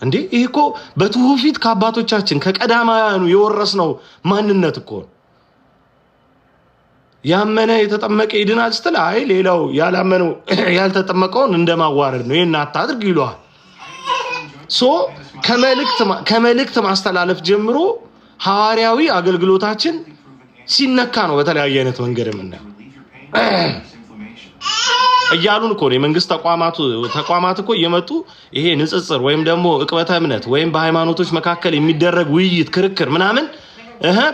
እንዴ ይሄ እኮ በትውፊት ከአባቶቻችን ከቀዳማውያኑ የወረስነው ማንነት እኮ ያመነ የተጠመቀ ይድናል ስትል አይ ሌላው ያላመነው ያልተጠመቀውን እንደማዋረድ ነው ይሄን አታድርግ ይሏል። ከመልእክት ማስተላለፍ ጀምሮ ሐዋርያዊ አገልግሎታችን ሲነካ ነው በተለያየ አይነት መንገድ የምናየው እያሉን እኮ ነው የመንግስት ተቋማት እኮ እየመጡ ይሄ ንጽጽር ወይም ደግሞ ዕቅበተ እምነት ወይም በሃይማኖቶች መካከል የሚደረግ ውይይት ክርክር ምናምን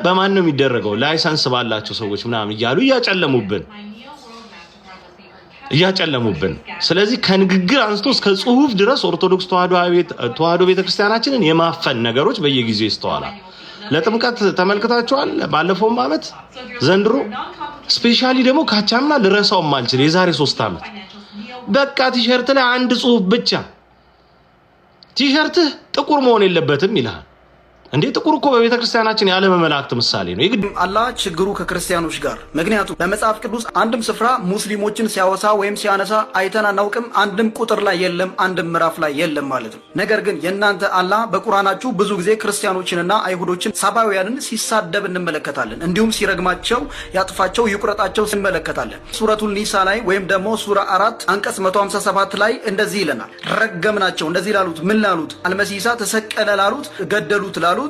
በማን ነው የሚደረገው ላይሰንስ ባላቸው ሰዎች ምናምን እያሉ እያጨለሙብን ስለዚህ ከንግግር አንስቶ እስከ ጽሁፍ ድረስ ኦርቶዶክስ ተዋህዶ ቤተክርስቲያናችንን የማፈን ነገሮች በየጊዜው ይስተዋላል። ለጥምቀት ተመልክታችኋል ባለፈው ዓመት ዘንድሮ ስፔሻሊ ደግሞ ካቻምና ልረሳው ማልችል የዛሬ 3 ዓመት በቃ ቲሸርት ላይ አንድ ጽሁፍ ብቻ ቲሸርትህ ጥቁር መሆን የለበትም ይላል። እንዴ ጥቁር እኮ በቤተክርስቲያናችን ያለ መላእክት ምሳሌ ነው። አላህ ችግሩ ከክርስቲያኖች ጋር ምክንያቱም በመጽሐፍ ቅዱስ አንድም ስፍራ ሙስሊሞችን ሲያወሳ ወይም ሲያነሳ አይተን አናውቅም። አንድም ቁጥር ላይ የለም፣ አንድም ምዕራፍ ላይ የለም ማለት ነው። ነገር ግን የእናንተ አላህ በቁርአናችሁ ብዙ ጊዜ ክርስቲያኖችንና አይሁዶችን ሳባውያንን ሲሳደብ እንመለከታለን። እንዲሁም ሲረግማቸው ያጥፋቸው ይቁረጣቸው እንመለከታለን። ሱረቱል ኒሳ ላይ ወይም ደግሞ ሱራ 4 አንቀጽ 157 ላይ እንደዚህ ይለናል። ረገምናቸው እንደዚህ ላሉት ምን ላሉት አልመሲሳ ተሰቀለ ላሉት ገደሉት ላሉት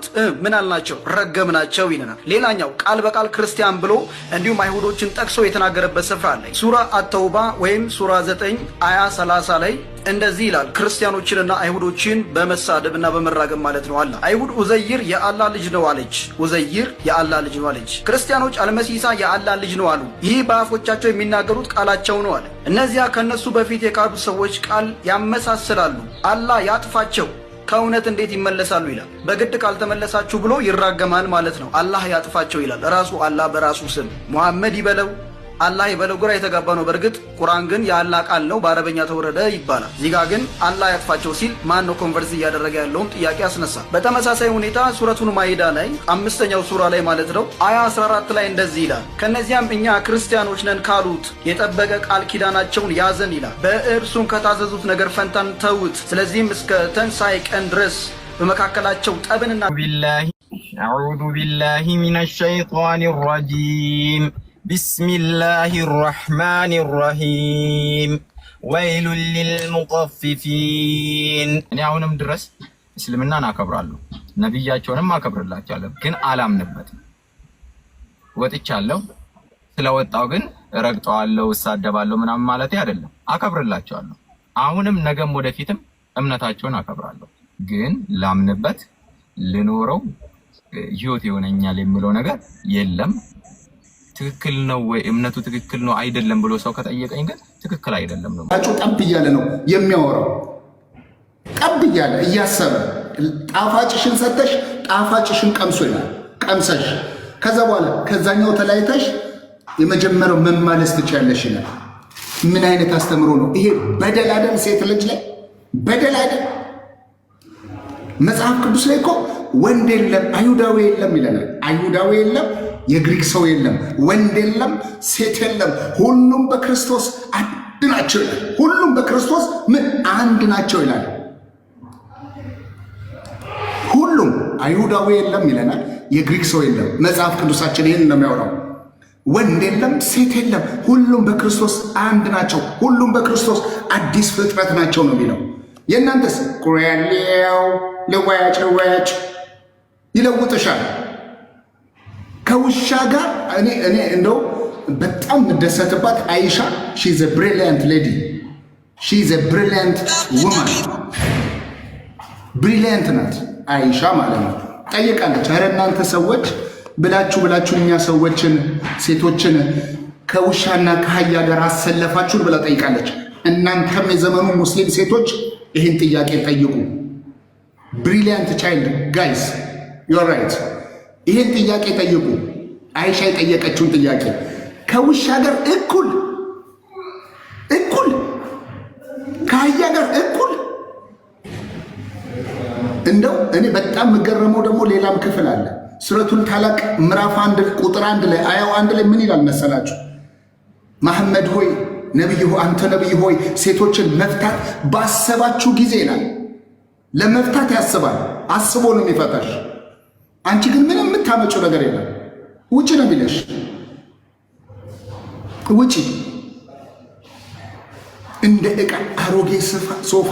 ምን አልናቸው ረገምናቸው ይለናል። ሌላኛው ቃል በቃል ክርስቲያን ብሎ እንዲሁም አይሁዶችን ጠቅሶ የተናገረበት ስፍራ አለ። ሱራ አተውባ ወይም ሱራ 9 አያ 30 ላይ እንደዚህ ይላል። ክርስቲያኖችንና አይሁዶችን በመሳደብና በመራገም ማለት ነው። አላህ አይሁድ ኡዘይር የአላህ ልጅ ነው አለች። ኡዘይር የአላህ ልጅ ነው አለች። ክርስቲያኖች አልመሲሳ የአላህ ልጅ ነው አሉ። ይህ በአፎቻቸው የሚናገሩት ቃላቸው ነው አለ። እነዚያ ከነሱ በፊት የካዱ ሰዎች ቃል ያመሳስላሉ። አላህ ያጥፋቸው ከእውነት እንዴት ይመለሳሉ ይላል። በግድ ካልተመለሳችሁ ብሎ ይራገማል ማለት ነው። አላህ ያጥፋቸው ይላል ራሱ አላህ በራሱ ስም። ሙሐመድ ይበለው አላህ ይበለው ግራ የተጋባ ነው። በእርግጥ ቁርአን ግን የአላህ ቃል ነው፣ በአረበኛ ተወረደ ይባላል። ዚጋ ግን አላህ ያጥፋቸው ሲል ማን ነው ኮንቨርስ እያደረገ ያለውም ጥያቄ ያስነሳል። በተመሳሳይ ሁኔታ ሱረቱን ማይዳ ላይ 5ኛው ሱራ ላይ ማለት ነው አያ 14 ላይ እንደዚህ ይላል። ከነዚያም እኛ ክርስቲያኖች ነን ካሉት የጠበቀ ቃል ኪዳናቸውን ያዘን ይላል። በእርሱም ከታዘዙት ነገር ፈንታን ተውት። ስለዚህም እስከ ትንሣኤ ቀን ድረስ በመካከላቸው ጠብንና አዑዙ ቢላሂ ሚነሽ ሸይጧኒር ረጂም ቢስሚላሂ ራህማኒ ራሂም ወይሉን ሊልሙጠፊፊን። እኔ አሁንም ድረስ እስልምናን አከብራለሁ፣ ነቢያቸውንም አከብርላቸዋለሁ፣ ግን አላምንበትም። ወጥቻለሁ። ስለወጣው ግን ረግጠዋለሁ፣ እሳደባለሁ ምናምን ማለት አይደለም። አከብርላቸዋለሁ። አሁንም ነገም ወደፊትም እምነታቸውን አከብራለሁ፣ ግን ላምንበት ልኖረው ህይወት ይሆነኛል የሚለው ነገር የለም። ትክክል ነው ወይ እምነቱ ትክክል ነው አይደለም ብሎ ሰው ከጠየቀኝ ግን ትክክል አይደለም ነው። ጠብ እያለ ነው የሚያወራው። ጠብ እያለ እያሰበ ጣፋጭሽን ሰተሽ ጣፋጭሽን ቀምሶ ይላል ቀምሰሽ ከዛ በኋላ ከዛኛው ተለያይተሽ የመጀመሪያው መማለስ ትችያለሽ ይላል። ምን አይነት አስተምሮ ነው ይሄ? በደል አይደል? ሴት ልጅ ላይ በደል አይደል? መጽሐፍ ቅዱስ ላይ እኮ ወንድ የለም አይሁዳዊ የለም ይለናል። አይሁዳዊ የለም፣ የግሪክ ሰው የለም፣ ወንድ የለም፣ ሴት የለም፣ ሁሉም በክርስቶስ አንድ ናቸው ይላል። ሁሉም በክርስቶስ ምን አንድ ናቸው ይላል። ሁሉም አይሁዳዊ የለም ይለናል፣ የግሪክ ሰው የለም። መጽሐፍ ቅዱሳችን ይህን ነው የሚያወራው። ወንድ የለም፣ ሴት የለም፣ ሁሉም በክርስቶስ አንድ ናቸው፣ ሁሉም በክርስቶስ አዲስ ፍጥረት ናቸው ነው የሚለው። የእናንተስ ቁሪያሌው ለዋያጭ ይለውጥሻል ከውሻ ጋር። እኔ እንደው በጣም የምደሰትባት አይሻ ሺዝ a brilliant lady, she's a brilliant woman, ብሪሊያንት ናት አይሻ ማለት ነው። ጠይቃለች፣ ኧረ እናንተ ሰዎች ብላችሁ እኛ ሰዎችን ሴቶችን ከውሻና ከአህያ ጋር አሰለፋችሁን ብላ ጠይቃለች። እናንተም የዘመኑ ሙስሊም ሴቶች ይህን ጥያቄ ጠይቁ። ብሪሊያንት ቻይልድ ጋይስ ዩር ራይት። ይህን ጥያቄ ጠይቁ። አይሻ የጠየቀችውን ጥያቄ ከውሻ ጋር እኩል ከአህያ ጋር እኩል። እንደው እኔ በጣም የምገረመው ደግሞ ሌላም ክፍል አለ። ሱረቱል ታላቅ ምዕራፍ 1 ቁጥር 1 ላይ አያው 1 ላይ ምን ይላል መሰላችሁ? መሐመድ ሆይ አንተ ነቢይ ሆይ ሴቶችን መፍታት ባሰባችሁ ጊዜ ይላል። ለመፍታት ያስባል። አስቦ ነው የሚፈታሽ። አንቺ ግን ምንም የምታመጪው ነገር የለም። ውጭ ነው የሚለሽ። ውጭ እንደ ዕቃ አሮጌ ሶፋ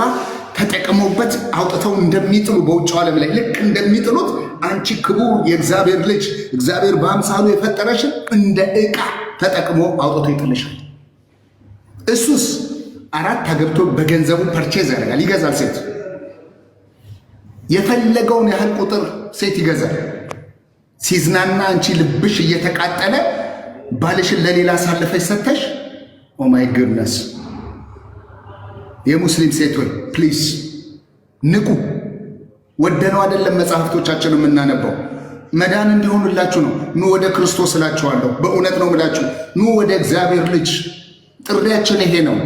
ተጠቅመውበት አውጥተው እንደሚጥሉ በውጭው ዓለም ላይ ልክ እንደሚጥሉት አንቺ ክቡር የእግዚአብሔር ልጅ እግዚአብሔር በአምሳሉ የፈጠረሽን እንደ ዕቃ ተጠቅሞ አውጥቶ ይጥልሻል። እሱስ 4 አገብቶ በገንዘቡ ፐርቼዝ ያደርጋል፣ ይገዛል። ሴት የፈለገውን ያህል ቁጥር ሴት ይገዛል። ሲዝናና አንቺ ልብሽ እየተቃጠለ ባልሽን ለሌላ አሳልፈሽ ሰተሽ፣ ኦ ማይ ጉድነስ። የሙስሊም ሴት ሆይ ፕሊዝ ንቁ። ወደነው አይደለም መጽሐፍቶቻችን የምናነበው፣ መዳን እንዲሆንላችሁ ነው። ኑ ወደ ክርስቶስ እላችኋለሁ። በእውነት ነው የምላችሁ፣ ኑ ወደ እግዚአብሔር ልጅ። ጥሪያችን ይሄ ነው።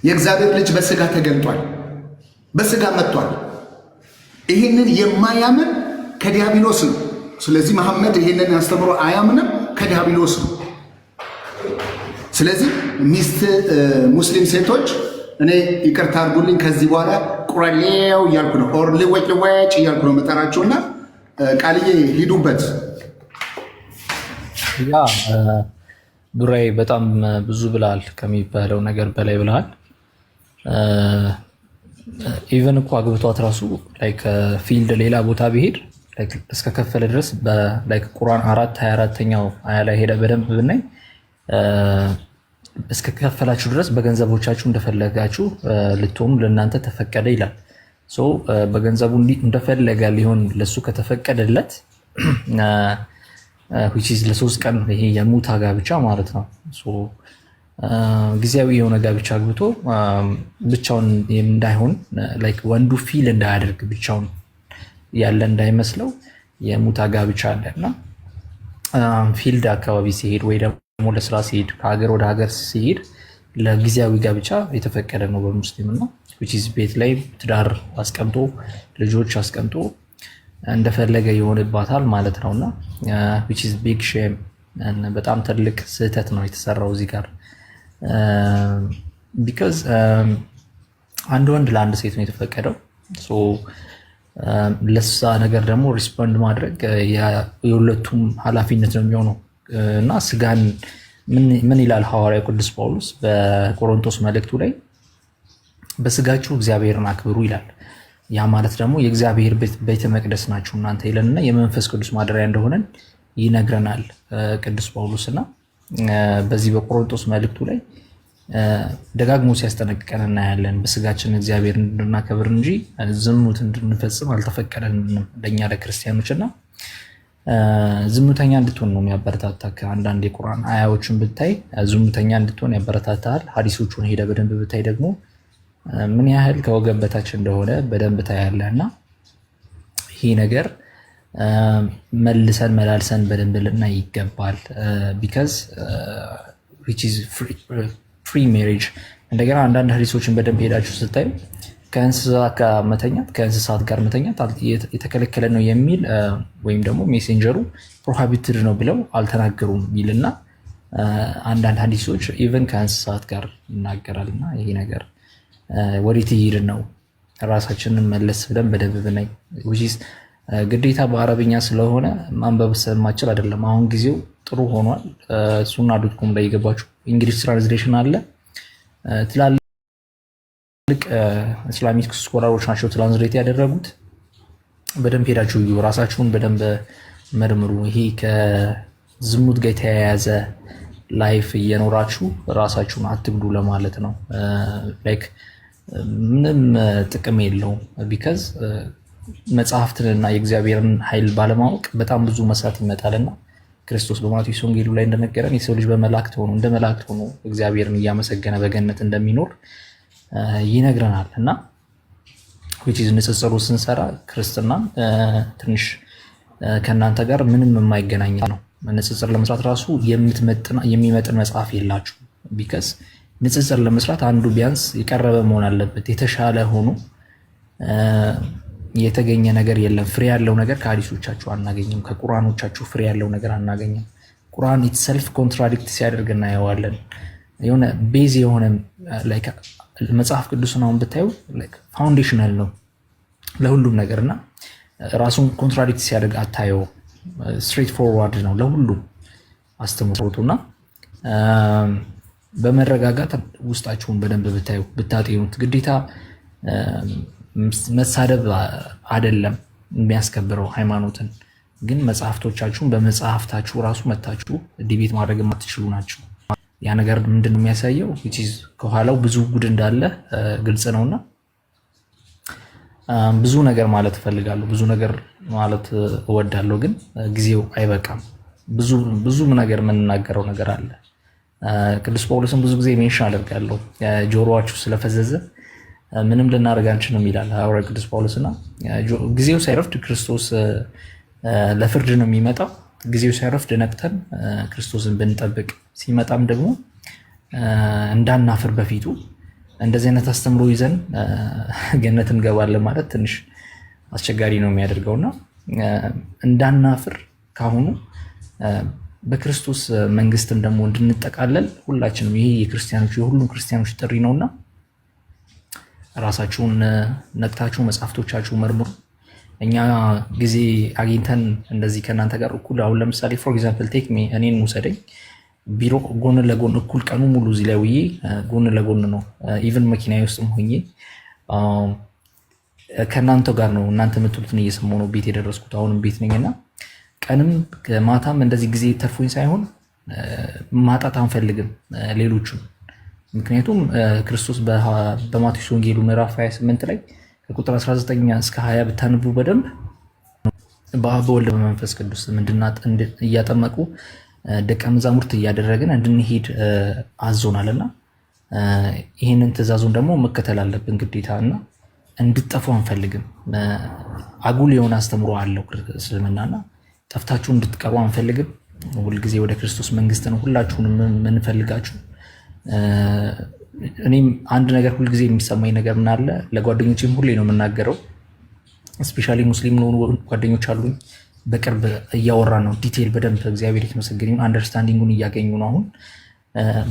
የእግዚአብሔር ልጅ በስጋ ተገልጧል፣ በስጋ መጥቷል። ይህንን የማያምን ከዲያብሎስ ነው። ስለዚህ መሐመድ ይህንን አስተምሮ አያምንም፣ ከዲያብሎስ ነው። ስለዚህ ሙስሊም ሴቶች እኔ ይቅርታ አድርጉልኝ፣ ከዚህ በኋላ ቁረሌው እያልኩ ነው፣ ኦር ሊወጭወጭ እያልኩ ነው መጠራቸውና ቃልዬ ሂዱበት። ያ ዱራይ በጣም ብዙ ብለሃል፣ ከሚባለው ነገር በላይ ብለሃል። ኢቨን እኮ አግብቷት ራሱ ላይክ ፊልድ ሌላ ቦታ ቢሄድ እስከ ከፈለ ድረስ በላይክ ቁርአን 4:24ኛው አያ ላይ ሄደ በደንብ ብናይ እስከ ከፈላችሁ ድረስ በገንዘቦቻችሁ እንደፈለጋችሁ ልትሆኑ ለእናንተ ተፈቀደ ይላል። ሶ በገንዘቡ እንደፈለገ ሊሆን ለሱ ከተፈቀደለት which is ለ3 ቀን ይሄ የሙታ ጋብቻ ማለት ነው። ሶ ጊዜያዊ የሆነ ጋብቻ አግብቶ ብቻውን እንዳይሆን ላይክ ወንዱ ፊል እንዳያደርግ ብቻውን ያለ እንዳይመስለው የሙታ ጋብቻ አለና ፊልድ አካባቢ ሲሄድ ወይ ደግሞ ለስራ ሲሄድ ከሀገር ወደ ሀገር ሲሄድ ለጊዜያዊ ጋብቻ የተፈቀደ ነው በሙስሊም ነው። which is ቤት ላይ ትዳር አስቀምጦ ልጆች አስቀምጦ እንደፈለገ ይሆንባታል ማለት ነውና which is big shame በጣም ትልቅ ስህተት ነው የተሰራው እዚህ ጋር because አንድ ወንድ ለአንድ ሴት ነው የተፈቀደው። ሶ ለሳ ነገር ደግሞ ሪስፖንድ ማድረግ የሁለቱም ኃላፊነት ነው የሚሆነው እና ስጋን ምን ይላል ሐዋርያው ቅዱስ ጳውሎስ በቆሮንቶስ መልእክቱ ላይ በስጋችሁ እግዚአብሔርን አክብሩ ይላል። ያ ማለት ደግሞ የእግዚአብሔር ቤተ መቅደስ ናችሁ እናንተ ይለንና የመንፈስ ቅዱስ ማደሪያ እንደሆነን ይነግረናል ቅዱስ ጳውሎስና በዚህ በቆሮንቶስ መልእክቱ ላይ ደጋግሞ ሲያስጠነቅቀን እናያለን። በስጋችን እግዚአብሔር እንድናከብር እንጂ ዝሙት እንድንፈጽም አልተፈቀደንም ለእኛ ለክርስቲያኖችና ዝሙተኛ እንድትሆን ነው የሚያበረታታ። ከአንዳንድ የቁርአን አያዎችን ብታይ ዝሙተኛ እንድትሆን ያበረታታል። ሀዲሶቹን ሄደ በደንብ ብታይ ደግሞ ምን ያህል ከወገን በታች እንደሆነ በደንብ ታያለ እና ይህ ነገር መልሰን መላልሰን በደንብ ልናይ ይገባል። ቢካዝ which is free marriage እንደገና አንዳንድ ሀዲሶችን በደንብ ሄዳችሁ ስታዩ ከእንስሳት ጋር መተኛት የተከለከለ ነው የሚል ወይም ደግሞ ሜሴንጀሩ ፕሮሃቢትድ ነው ብለው አልተናገሩም የሚልና አንዳንድ ሀዲሶች ኢቨን ከእንስሳት ጋር ይናገራልና ይሄ ነገር ወዴት ይሄድን ነው? ራሳችንን መለስ ብለን በደንብ ብናይ ግዴታ በአረብኛ ስለሆነ ማንበብ ስለማችል አይደለም። አሁን ጊዜው ጥሩ ሆኗል። ሱና ዶትኮም ላይ የገባችሁ እንግሊሽ ትራንስሌሽን አለ። ትላልቅ ኢስላሚክ ስኮላሮች ናቸው ትራንስሌት ያደረጉት። በደንብ ሄዳችሁ ራሳችሁን በደንብ መርምሩ። ይሄ ከዝሙት ጋር የተያያዘ ላይፍ እየኖራችሁ ራሳችሁን አትግዱ ለማለት ነው። ላይክ ምንም ጥቅም የለውም። ቢካዝ መጽሐፍትንና የእግዚአብሔርን ኃይል ባለማወቅ በጣም ብዙ መሳት ይመጣልና ክርስቶስ በማቴዎስ ወንጌሉ ላይ እንደነገረን የሰው ልጅ እንደ መላእክት ሆኖ እግዚአብሔርን እያመሰገነ በገነት እንደሚኖር ይነግረናል እና ንጽጽሩ ስንሰራ ክርስትና ትንሽ ከእናንተ ጋር ምንም የማይገናኝ ነው። ንጽጽር ለመስራት ራሱ የሚመጥን መጽሐፍ የላችሁ። ቢካዝ ንጽጽር ለመስራት አንዱ ቢያንስ የቀረበ መሆን አለበት። የተሻለ ሆኖ የተገኘ ነገር የለም። ፍሬ ያለው ነገር ከሀዲሶቻችሁ አናገኝም። ከቁርአኖቻችሁ ፍሬ ያለው ነገር አናገኝም። ቁርአን ኢትሰልፍ ኮንትራዲክት ሲያደርግ እናየዋለን። የሆነ ቤዝ የሆነ መጽሐፍ ቅዱስን አሁን ብታዩ ፋውንዴሽናል ነው። ለሁሉም ነገርና ራሱን ኮንትራዲክት ሲያደርግ አታየው። ስትሬት ፎርዋርድ ነው ለሁሉም አስተምሮቱና በመረጋጋት ውስጣችሁን በደንብ ብታዩ ብታጤኑት። ግዴታ መሳደብ አይደለም የሚያስከብረው ሃይማኖትን፣ ግን መጽሐፍቶቻችሁን በመጽሐፍታችሁ ራሱ መታችሁ ዲቤት ማድረግ የማትችሉ ናቸው። ያ ነገር ምንድን ነው የሚያሳየው? ከኋላው ብዙ ጉድ እንዳለ ግልጽ ነውና ብዙ ነገር ማለት እፈልጋለሁ፣ ብዙ ነገር ማለት እወዳለሁ፣ ግን ጊዜው አይበቃም። ብዙ ነገር የምንናገረው ነገር አለ። ቅዱስ ጳውሎስን ብዙ ጊዜ ሜንሽን አደርጋለሁ። ጆሮዋችሁ ስለፈዘዘ ምንም ልናደርግ አንችልም ይላል ሐዋርያው ቅዱስ ጳውሎስና ጊዜው ሳይረፍድ ክርስቶስ ለፍርድ ነው የሚመጣው። ጊዜው ሳይረፍድ ነቅተን ክርስቶስን ብንጠብቅ ሲመጣም ደግሞ እንዳናፍር በፊቱ እንደዚህ አይነት አስተምሮ ይዘን ገነት እንገባለን ማለት ትንሽ አስቸጋሪ ነው የሚያደርገውና እንዳናፍር ካሁኑ በክርስቶስ መንግስትን ደግሞ እንድንጠቃለል ሁላችንም ይሄ የክርስቲያኖች የሁሉም ክርስቲያኖች ጥሪ ነውና ራሳችሁን ነቅታችሁ መጽሐፍቶቻችሁ መርምሩ። እኛ ጊዜ አግኝተን እንደዚህ ከእናንተ ጋር እኩል አሁን ለምሳሌ ፎር ኤግዛምፕል ቴክ ሚ እኔን ውሰደኝ ቢሮ ጎን ለጎን እኩል ቀኑ ሙሉ እዚህ ላይ ውዬ ጎን ለጎን ነው ኢቨን መኪና ውስጥም ሆኜ ከእናንተ ጋር ነው እናንተ የምትሉትን እየሰማሁ ነው ቤት የደረስኩት። አሁንም ቤት ነኝና ቀንም ማታም እንደዚህ ጊዜ ተርፎኝ ሳይሆን ማጣት አንፈልግም ሌሎቹን። ምክንያቱም ክርስቶስ በማቴዎስ ወንጌሉ ምዕራፍ 28 ላይ ከቁጥር 19 እስከ 20 ብታንቡ በደንብ በአብ በወልድ በመንፈስ ቅዱስ እያጠመቁ ደቀ መዛሙርት እያደረግን እንድንሄድ አዞናልና ይህንን ትእዛዙን ደግሞ መከተል አለብን ግዴታ እና እንድጠፉ አንፈልግም። አጉል የሆነ አስተምሮ አለው እስልምናና ጠፍታችሁ እንድትቀሩ አንፈልግም። ሁልጊዜ ወደ ክርስቶስ መንግስት ነው ሁላችሁንም የምንፈልጋችሁ። እኔም አንድ ነገር ሁልጊዜ የሚሰማኝ ነገር ምን አለ ለጓደኞቼም ሁሌ ነው የምናገረው። ስፔሻሊ ሙስሊም ነው ጓደኞች አሉኝ። በቅርብ እያወራ ነው ዲቴል በደንብ እግዚአብሔር የተመሰገነ ይሁን አንደርስታንዲንጉን እያገኙ ነው። አሁን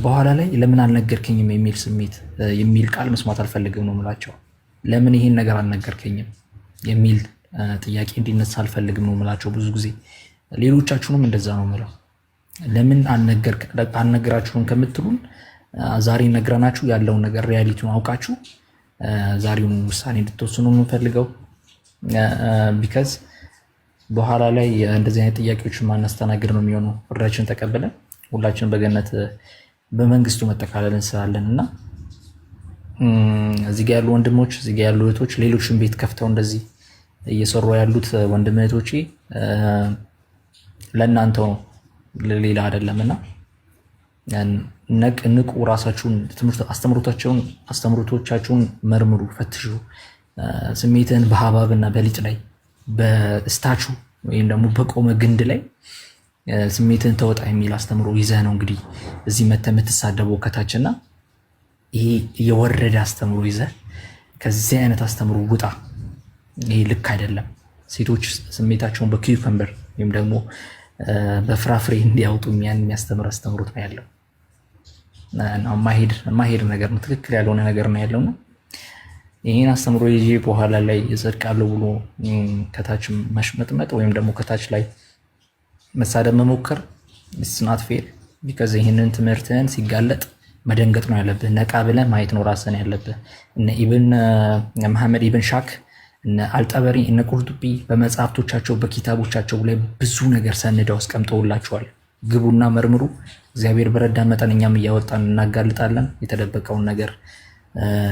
በኋላ ላይ ለምን አልነገርከኝም የሚል ስሜት የሚል ቃል መስማት አልፈልግም ነው የምላቸው። ለምን ይሄን ነገር አልነገርከኝም የሚል ጥያቄ እንዲነሳ አልፈልግም ነው የምላቸው። ብዙ ጊዜ ሌሎቻችሁንም እንደዛ ነው የምለው። ለምን አልነገራችሁም ከምትሉን ዛሬ ነግረናችሁ ያለውን ነገር ሪያሊቲውን አውቃችሁ ዛሬውን ውሳኔ እንድትወስኑ የምንፈልገው ቢካዝ በኋላ ላይ እንደዚህ አይነት ጥያቄዎችን ማናስተናግድ ነው የሚሆነው። ፍርዳችን ተቀብለን ሁላችን በገነት በመንግስቱ መጠቃለል እንስላለን እና እዚህ ጋ ያሉ ወንድሞች እዚህ ጋ ያሉ እህቶች ሌሎችን ቤት ከፍተው እንደዚህ እየሰሩ ያሉት ወንድም እህቶቼ ለእናንተው ነው ለሌላ አይደለም እና ንቁ። ራሳችሁን አስተምሮቶቻችሁን መርምሩ፣ ፈትሹ። ስሜትን በሀባብና በሊጥ ላይ በስታቹ ወይም ደግሞ በቆመ ግንድ ላይ ስሜትን ተወጣ የሚል አስተምሮ ይዘህ ነው እንግዲህ እዚህ መተህ የምትሳደበው ከታችና ይሄ የወረደ አስተምሮ ይዘህ ከዚህ አይነት አስተምሮ ውጣ። ይሄ ልክ አይደለም። ሴቶች ስሜታቸውን በኪዩከምበር ወይም ደግሞ በፍራፍሬ እንዲያወጡ የሚያስተምር አስተምሮት ነው ያለው። ማሄድ ነገር ነው፣ ትክክል ያልሆነ ነገር ነው ያለው ነው። ይህን አስተምሮ ይዤ በኋላ ላይ እጸድቃለሁ ብሎ ከታች መሽመጥመጥ ወይም ደግሞ ከታች ላይ መሳደብ መሞከር ስናት ፌር ቢካዝ ይህንን ትምህርትህን ሲጋለጥ መደንገጥ ነው ያለብህ። ነቃ ብለህ ማየት ነው ራስን ያለብህ። እነ መሐመድ ኢብን ሻክ እነ አልጠበሪ እነ ቁርጡቢ በመጽሐፍቶቻቸው በኪታቦቻቸው ላይ ብዙ ነገር ሰንደው አስቀምጠውላቸዋል። ግቡና መርምሩ። እግዚአብሔር በረዳ መጠን እኛም እያወጣን እናጋልጣለን የተደበቀውን ነገር።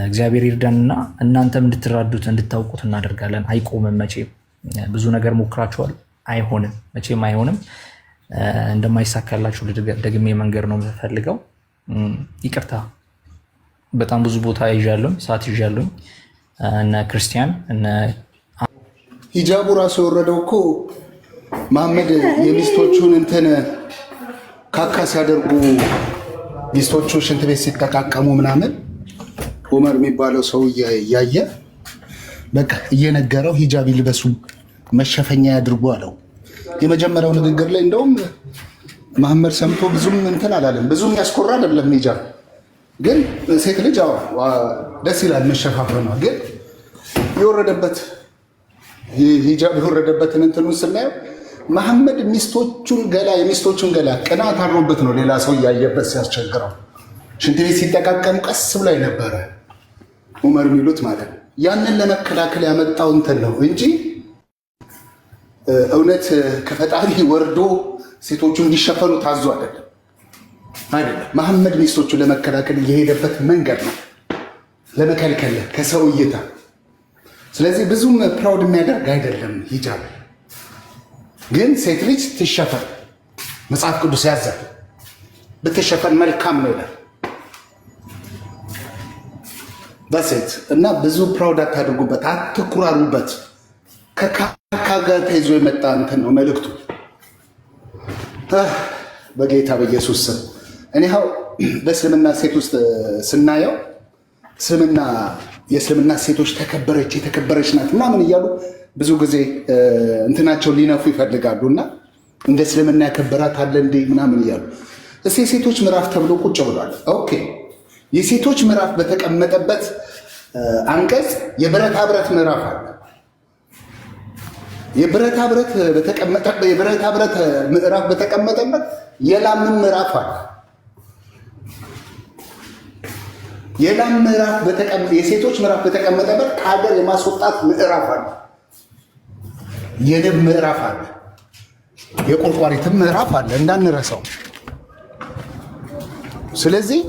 እግዚአብሔር ይርዳንና እናንተም እንድትራዱት እንድታውቁት እናደርጋለን። አይቆምም መቼም። ብዙ ነገር ሞክራችኋል፣ አይሆንም፣ መቼም አይሆንም። እንደማይሳካላችሁ ደግሜ መንገር ነው የምፈልገው። ይቅርታ በጣም ብዙ ቦታ ይዣለሁኝ፣ ሰዓት ይዣለሁኝ። እነ ክርስቲያን ሂጃቡ ራሱ የወረደው እኮ መሐመድ የሚስቶቹን እንትን ካካ ሲያደርጉ ሚስቶቹ ሽንት ቤት ሲጠቃቀሙ ምናምን ዑመር የሚባለው ሰው እያየ በቃ እየነገረው ሂጃብ ይልበሱ መሸፈኛ ያድርጉ አለው። የመጀመሪያው ንግግር ላይ እንደውም መሐመድ ሰምቶ ብዙም እንትን አላለም። ብዙም ያስኮራ አይደለም ሂጃብ ግን ሴት ልጅ ደስ ይላል መሸፋፈኗ። ግን የወረደበት ሂጃብ የወረደበትን እንትኑን ስናየው መሐመድ የሚስቶቹን ገላ ቅናት አድሮበት ነው ሌላ ሰው እያየበት ሲያስቸግረው ሽንት ቤት ሲጠቃቀሙ ቀስ ብሎ ነበረ ዑመር የሚሉት ማለት ነው። ያንን ለመከላከል ያመጣው እንትን ነው እንጂ እውነት ከፈጣሪ ወርዶ ሴቶቹ እንዲሸፈኑ ታዞ አይደለም። መሐመድ ሚስቶቹን ለመከላከል የሄደበት መንገድ ነው ለመከልከል ከሰው እይታ። ስለዚህ ብዙም ፕራውድ የሚያደርግ አይደለም ሂጃብ። ግን ሴት ልጅ ትሸፈን፣ መጽሐፍ ቅዱስ ያዛል። ብትሸፈን መልካም ነው ይላል በሴት እና ብዙ ፕራውድ አታድርጉበት፣ አትኩራሩበት። ከካካ ጋር ተይዞ የመጣ እንትን ነው መልእክቱ። በጌታ በኢየሱስ ስም እኔ በእስልምና ሴት ውስጥ ስናየው የእስልምና ሴቶች የተከበረች ናት ምናምን እያሉ ብዙ ጊዜ እንትናቸውን ሊነፉ ይፈልጋሉ እና እንደ እስልምና ያከበራት አለ እንዴ ምናምን እያሉ እስኪ የሴቶች ምዕራፍ ተብሎ ቁጭ ብሏል። ኦኬ የሴቶች ምዕራፍ በተቀመጠበት አንቀጽ የብረታ ብረት ምዕራፍ አለ። የብረታ ብረት ምዕራፍ በተቀመጠበት የላም ምዕራፍ አለ። የሴቶች ምዕራፍ በተቀመጠበት ከሀገር የማስወጣት ምዕራፍ አለ። የንብ ምዕራፍ አለ። የቆርቋሪትም ምዕራፍ አለ እንዳንረሳው። ስለዚህ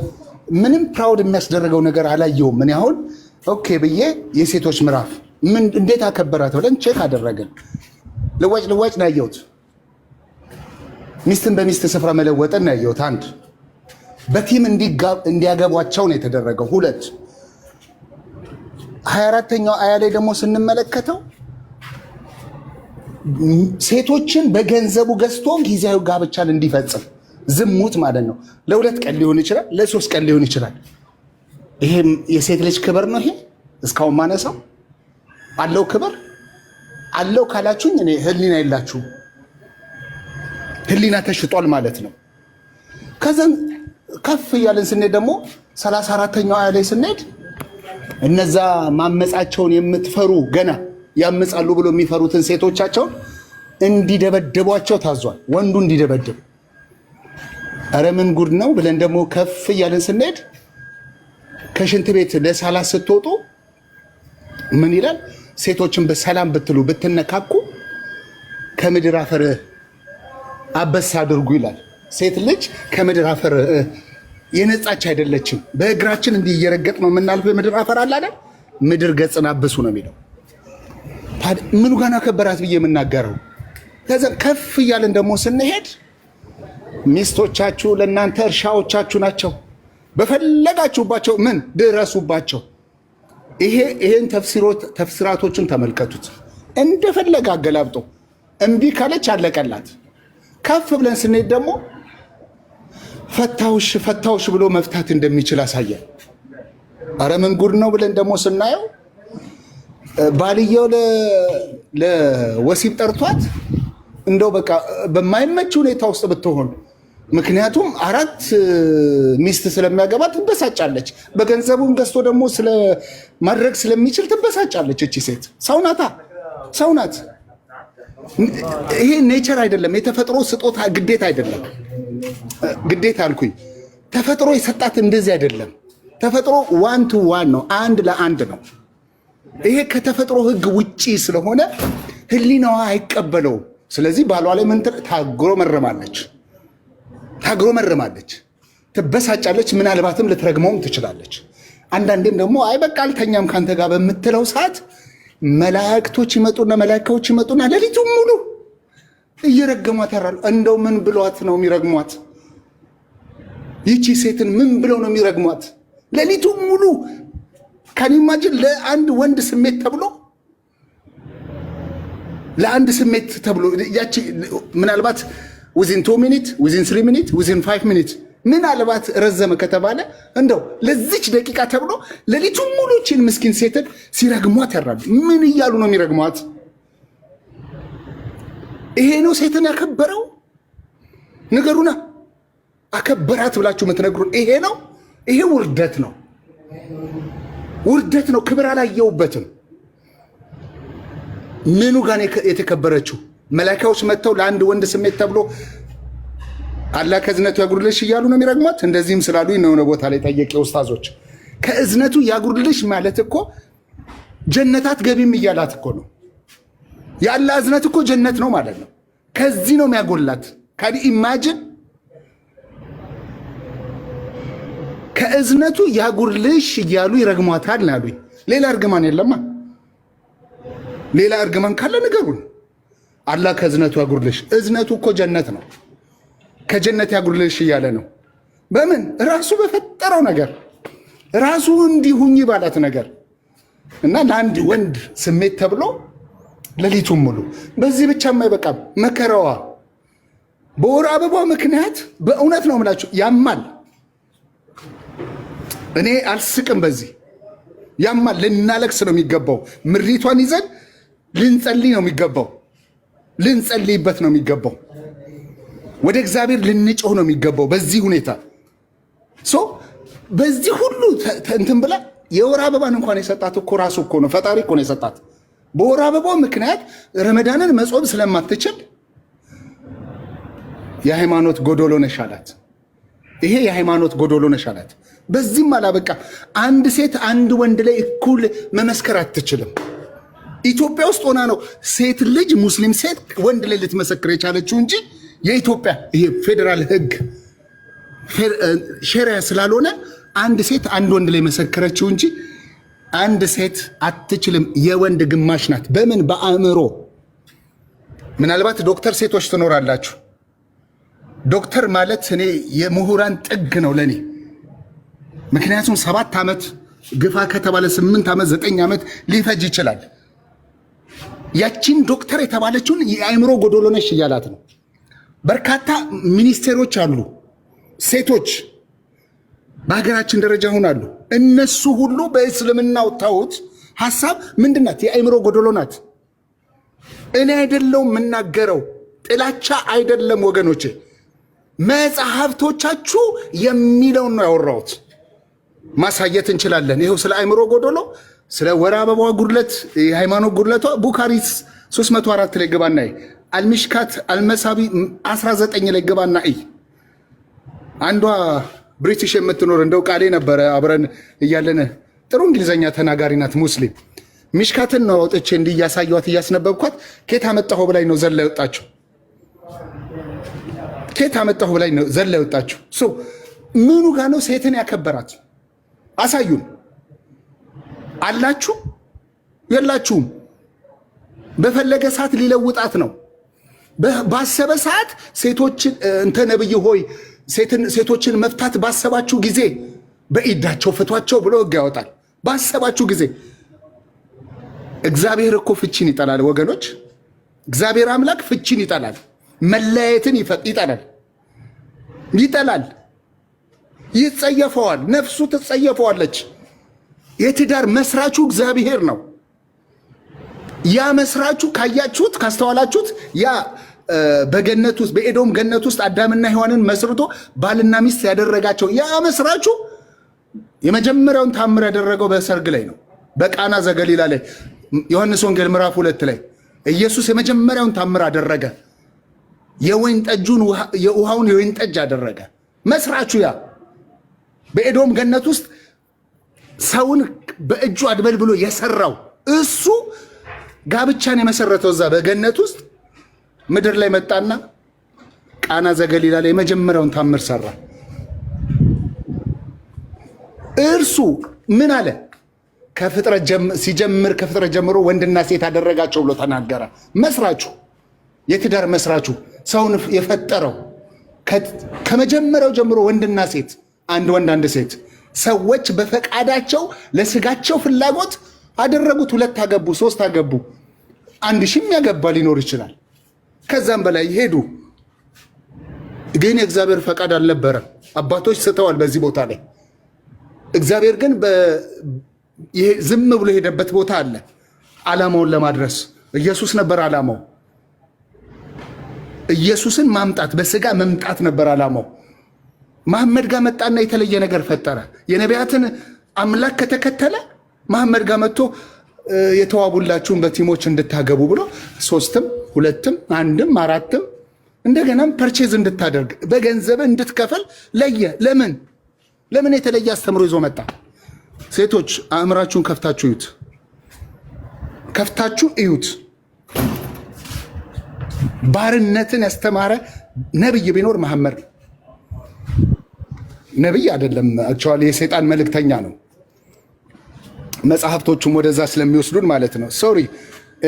ምንም ፕራውድ የሚያስደርገው ነገር አላየውም። ምን ያሁን ኦኬ ብዬ የሴቶች ምዕራፍ እንዴት አከበራት ብለን ቼክ አደረገን። ልዋጭ ነው ያየሁት። ሚስትን በሚስት ስፍራ መለወጥን ነው ያየሁት። አንድ በቲም እንዲያገቧቸው ነው የተደረገው። ሁለት 24ኛው አያ ላይ ደግሞ ስንመለከተው ሴቶችን በገንዘቡ ገዝቶ ጊዜያዊ ጋብቻን እንዲፈጽም ዝሙት ማለት ነው። ለ2 ቀን ሊሆን ይችላል፣ ለ3 ቀን ሊሆን ይችላል። ይሄም የሴት ልጅ ክብር ነው። ይሄ እስካሁን ማነሳው አለው ክብር አለው ካላችሁኝ እኔ ህሊና የላችሁም። ህሊና ተሽጧል ማለት ነው። ከዛም ከፍ እያለን ስንሄድ ደግሞ 34ኛው አያ ላይ ስንሄድ እነዛ ማመጻቸውን የምትፈሩ ገና ያመጻሉ ብሎ የሚፈሩትን ሴቶቻቸውን እንዲደበድቧቸው ታዟል። ወንዱ እንዲደበድብ። ኧረ ምን ጉድ ነው ብለን ደግሞ ከፍ እያለን ስንሄድ ከሽንት ቤት ለሳላት ስትወጡ ምን ይላል? ሴቶችን በሰላም ብትሉ ብትነካኩ ከምድር አፈር አበሳ አድርጉ ይላል። ሴት ልጅ ከምድር አፈር የነጻች አይደለችም። በእግራችን እንዲህ እየረገጥ ነው የምናልፈው የምድር አፈር አለ አይደል? ምድር ገጽን አብሱ ነው የሚለው። ምኑ ጋር ከበራት ብዬ የምናገረው። ከዛ ከፍ እያለን ደግሞ ስንሄድ ሚስቶቻችሁ ለእናንተ እርሻዎቻችሁ ናቸው፣ በፈለጋችሁባቸው ምን ድረሱባቸው። ይሄን ተፍሲራቶችን ተመልከቱት። እንደፈለገ አገላብጦ እምቢ ካለች አለቀላት። ከፍ ብለን ስንሄድ ደግሞ ፈታውሽ ብሎ መፍታት እንደሚችል አሳያል። አረ ምን ጉድ ነው ብለን ደግሞ ስናየው ባልየው ለወሲብ ጠርቷት እንደው በቃ በማይመች ሁኔታ ውስጥ ብትሆን፣ ምክንያቱም 4 ሚስት ስለሚያገባ ትበሳጫለች። በገንዘቡም ገዝቶ ደግሞ ማድረግ ስለሚችል ትበሳጫለች። እቺ ሴት ሰው ናት። ይሄ ኔቸር አይደለም፣ የተፈጥሮ ስጦታ ግዴታ አይደለም። ግዴታ አልኩኝ፣ ተፈጥሮ የሰጣት እንደዚህ አይደለም። ተፈጥሮ 1 to 1 ነው፣ 1 ለ1 ነው። ይሄ ከተፈጥሮ ሕግ ውጪ ስለሆነ ህሊናዋ አይቀበለውም። ስለዚህ ባሏ ላይ ምን ታግሮመርማለች፣ ትበሳጫለች፣ ምናልባትም ልትረግመውም ትችላለች። አንዳንዴም ደግሞ አይ በቃ አልተኛም ካንተ ጋር በምትለው ሰዓት መላእክቶች ይመጡና ሌሊቱን ሙሉ እየረገሟት ያራሉ። እንደው ምን ብሏት ነው የሚረግሟት? ይቺ ሴትን ምን ብለው ነው የሚረግሟት? ሌሊቱን ሙሉ ካኒማጅን ለአንድ ወንድ ስሜት ተብሎ ያቺ ምናልባት within 2 minutes within 3 minutes within 5 minutes ምናልባት ረዘመ ከተባለ እንደው ለዚች ደቂቃ ተብሎ ሌሊቱን ሙሉ እቺን ምስኪን ሴትን ሲረግሟት ያራሉ። ምን እያሉ ነው የሚረግሟት? ይሄ ነው ሴትን ያከበረው? ንገሩና፣ አከበራት ብላችሁ የምትነግሩን ይሄ ነው? ይሄ ውርደት ነው። ክብር አላየውበትም። ምኑ ጋር የተከበረችው? መላእክቶች መጥተው ለአንድ ወንድ ስሜት ተብሎ አላህ ከእዝነቱ ያጉርልሽ እያሉ ነው የሚረግሟት። እንደዚህም ስላሉ የሆነ ቦታ ላይ ጠየቄ ኡስታዞች፣ ከእዝነቱ ያጉርልሽ ማለት እኮ ጀነታት ገቢም እያላት እኮ ነው። የአላህ እዝነት እኮ ጀነት ነው ማለት ነው። ከዚህ ነው የሚያጎላት። ካዲ ኢማጂን ከእዝነቱ ያጉርልሽ እያሉ ይረግሟታል ናሉኝ። ሌላ እርግማን የለማ። ሌላ እርግማን ካለ ንገሩን። አላህ ከእዝነቱ ያጉርልሽ። እዝነቱ እኮ ጀነት ነው። ከጀነት ያጉርልሽ እያለ ነው። በምን ራሱ በፈጠረው ነገር ራሱ እንዲሁኝ ባላት ነገር እና ለአንድ ወንድ ስሜት ተብሎ ሌሊቱን ሙሉ በዚህ ብቻ የማይበቃም መከራዋ በወር አበባ ምክንያት በእውነት ነው የምላችሁ ያማል። እኔ አልስቅም። በዚህ ያማል። ልናለቅስ ነው የሚገባው። ምሪቷን ይዘን ልንጸልይ ነው የሚገባው። ልንጸልይበት ነው የሚገባው። ወደ እግዚአብሔር ልንጮህ ነው የሚገባው። በዚህ ሁኔታ በዚህ ሁሉ እንትን ብላ የወር አበባን እንኳን የሰጣት እኮ ራሱ እኮ ነው፣ ፈጣሪ እኮ ነው የሰጣት። በወር አበባው ምክንያት ረመዳንን መጾም ስለማትችል የሃይማኖት ጎዶሎ ነሽ አላት። ይሄ የሃይማኖት ጎዶሎ ነሽ አላት። በዚህም አላበቃ። አንድ ሴት አንድ ወንድ ላይ እኩል መመስከር አትችልም። ኢትዮጵያ ውስጥ ሆና ነው ሴት ልጅ ሙስሊም ሴት ወንድ ላይ ልትመሰክር የቻለችው እንጂ የኢትዮጵያ ይሄ ፌዴራል ሕግ ሸሪያ ስላልሆነ አንድ ሴት አንድ ወንድ ላይ መሰከረችው እንጂ አንድ ሴት አትችልም። የወንድ ግማሽ ናት። በምን በአእምሮ። ምናልባት ዶክተር ሴቶች ትኖራላችሁ። ዶክተር ማለት እኔ የምሁራን ጥግ ነው ለኔ። ምክንያቱም 7 ዓመት ግፋ ከተባለ 8 ዓመት 9 ዓመት ሊፈጅ ይችላል። ያቺን ዶክተር የተባለችውን የአእምሮ ጎዶሎ ነሽ እያላት ነው። በርካታ ሚኒስቴሮች አሉ ሴቶች በሀገራችን ደረጃ ሆናሉ። እነሱ ሁሉ በእስልምናው ታውት ሐሳብ ምንድናት? የአእምሮ ጎዶሎ ናት። እኔ አይደለው የምናገረው፣ ጥላቻ አይደለም ወገኖቼ። መጽሐፍቶቻችሁ የሚለውን ነው ያወራሁት። ማሳየት እንችላለን። ይኸው ስለ አእምሮ ጎዶሎ፣ ስለ ወር አበባ ጉድለት፣ የሃይማኖት ጉድለቷ ቡኻሪ 304 ላይ ግባና አልሚሽካት አልመሳቢ 19 ላይ ግባና አንዷ ብሪቲሽ የምትኖር እንደው ቃሌ ነበረ አብረን እያለን ጥሩ እንግሊዘኛ ተናጋሪ ናት ሙስሊም። ሚሽካትን ነው አውጥቼ እንዲህ እያሳየኋት እያስነበብኳት ኬት አመጣሁ ብላኝ ነው ዘላ ይወጣችሁ። ኬት አመጣሁ ብላኝ ነው ዘላ ይወጣችሁ። ምኑ ጋር ነው ሴትን ያከበራት? አሳዩን። አላችሁ የላችሁም? በፈለገ ሰዓት ሊለውጣት ነው። ባሰበ ሰዓት ሴቶችን እንተ ነብይ ሆይ ሴቶችን መፍታት ባሰባችሁ ጊዜ በኢዳቸው ፍቷቸው ብሎ ሕግ ያወጣል። ባሰባችሁ ጊዜ እግዚአብሔር እኮ ፍቺን ይጠላል ወገኖች። እግዚአብሔር አምላክ ፍቺን ይጠላል። መለያየትን ይጠላል፣ ይጸየፈዋል። ነፍሱ ትጸየፈዋለች። የትዳር መስራቹ እግዚአብሔር ነው። ያ መስራቹ ካያችሁት ካስተዋላችሁት ያ በገነት ውስጥ በኤዶም ገነት ውስጥ አዳምና ሔዋንን መስርቶ ባልና ሚስት ያደረጋቸው ያ መስራቹ የመጀመሪያውን ታምር ያደረገው በሰርግ ላይ ነው። በቃና ዘገሊላ ላይ ዮሐንስ ወንጌል ምዕራፍ 2 ላይ ኢየሱስ የመጀመሪያውን ታምር አደረገ። የወይን ጠጁን የውሃውን የወይን ጠጅ አደረገ። መስራቹ ያ በኤዶም ገነት ውስጥ ሰውን በእጁ አድበል ብሎ የሰራው እሱ ጋብቻን የመሰረተው እዛ በገነት ውስጥ ምድር ላይ መጣና ቃና ዘገሊላ ላይ የመጀመሪያውን ታምር ሰራ። እርሱ ምን አለ? ሲጀምር ከፍጥረት ጀምሮ ወንድና ሴት አደረጋቸው ብሎ ተናገረ። መስራቹ የትዳር መስራቹ ሰውን የፈጠረው ከመጀመሪያው ጀምሮ ወንድና ሴት፣ አንድ ወንድ አንድ ሴት፣ ሰዎች በፈቃዳቸው ለስጋቸው ፍላጎት አደረጉት። 2 አገቡ፣ 3 አገቡ፣ 1000 ያገባ ሊኖር ይችላል። ከዛም በላይ ሄዱ። ግን የእግዚአብሔር ፈቃድ አልነበረም። አባቶች ስተዋል በዚህ ቦታ ላይ። እግዚአብሔር ግን ዝም ብሎ የሄደበት ቦታ አለ፣ ዓላማውን ለማድረስ። ኢየሱስ ነበር ዓላማው። ኢየሱስን ማምጣት፣ በስጋ መምጣት ነበር ዓላማው። መሐመድ ጋር መጣና የተለየ ነገር ፈጠረ። የነቢያትን አምላክ ከተከተለ መሐመድ ጋር መጥቶ የተዋቡላችሁን በቲሞች እንድታገቡ ብሎ 3ም 2ም 1ም 4ም እንደገናም ፐርቼዝ እንድታደርግ በገንዘብ እንድትከፈል ለየ። ለምን የተለየ አስተምሮ ይዞ መጣ? ሴቶች አእምራችሁን ከፍታችሁ እዩት። ባርነትን ያስተማረ ነብይ ቢኖር መሐመድ ነብይ አይደለም። አክቹዋሊ የሰይጣን መልእክተኛ ነው። መጽሐፍቶቹም ወደዛ ስለሚወስዱን ማለት ነው። ሶሪ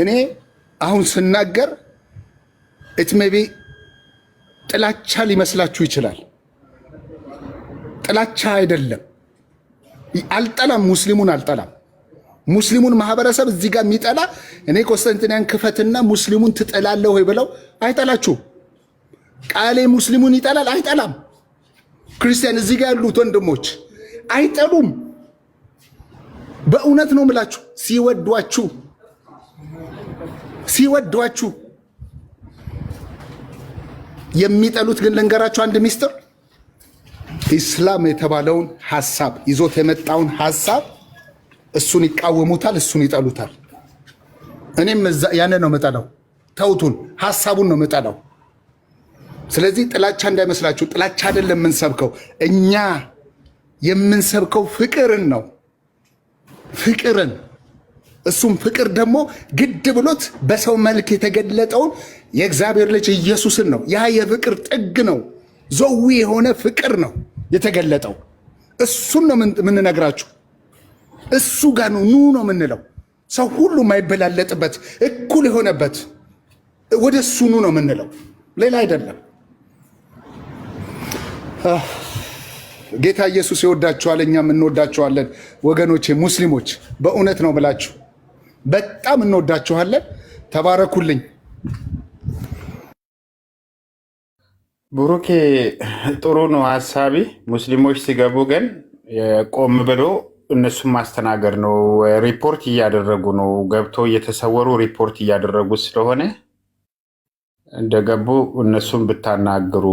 እኔ አሁን ስናገር ኢት ሜይ ቢ ጥላቻ ሊመስላችሁ ይችላል። ጥላቻ አይደለም። አልጠላም፣ ሙስሊሙን አልጠላም። ሙስሊሙን ማህበረሰብ እዚህ ጋር የሚጠላ እኔ ቆስጠንጢንያን ክፈትና ሙስሊሙን ትጠላለህ ወይ ብለው አይጠላችሁም። ቃሌ ሙስሊሙን ይጠላል አይጠላም። ክርስቲያን እዚህ ጋር ያሉት ወንድሞች አይጠሉም። በእውነት ነው የምላችሁ። ሲወዷችሁ የሚጠሉት ግን ልንገራችሁ አንድ ሚስጥር፣ ኢስላም የተባለውን ሐሳብ ይዞት የመጣውን ሐሳብ እሱን ይቃወሙታል፣ እሱን ይጠሉታል። እኔም ያንን ነው የምጠላው። ተውቱን፣ ሐሳቡን ነው የምጠላው። ስለዚህ ጥላቻ እንዳይመስላችሁ። ጥላቻ አይደለም የምንሰብከው፣ እኛ የምንሰብከው ፍቅርን ነው። ፍቅርን፣ እሱም ፍቅር ደግሞ ግድ ብሎት በሰው መልክ የተገለጠውን የእግዚአብሔር ልጅ ኢየሱስን ነው። ያ የፍቅር ጥግ ነው። ዘዊ የሆነ ፍቅር ነው የተገለጠው። እሱን ነው የምንነግራችሁ። እሱ ጋር ነው ኑ ነው የምንለው። ሰው ሁሉ የማይበላለጥበት እኩል የሆነበት ወደ እሱ ኑ ነው የምንለው፣ ሌላ አይደለም። ጌታ ኢየሱስ ይወዳችኋል፣ እኛም እንወዳችኋለን ወገኖቼ ሙስሊሞች። በእውነት ነው ብላችሁ በጣም እንወዳችኋለን። ተባረኩልኝ። ብሩኬ ጥሩ ነው ሀሳቢ። ሙስሊሞች ሲገቡ ግን ቆም ብሎ እነሱን ማስተናገድ ነው። ሪፖርት እያደረጉ ነው፣ ገብተው እየተሰወሩ ሪፖርት እያደረጉ ስለሆነ እንደገቡ እነሱን ብታናግሩ።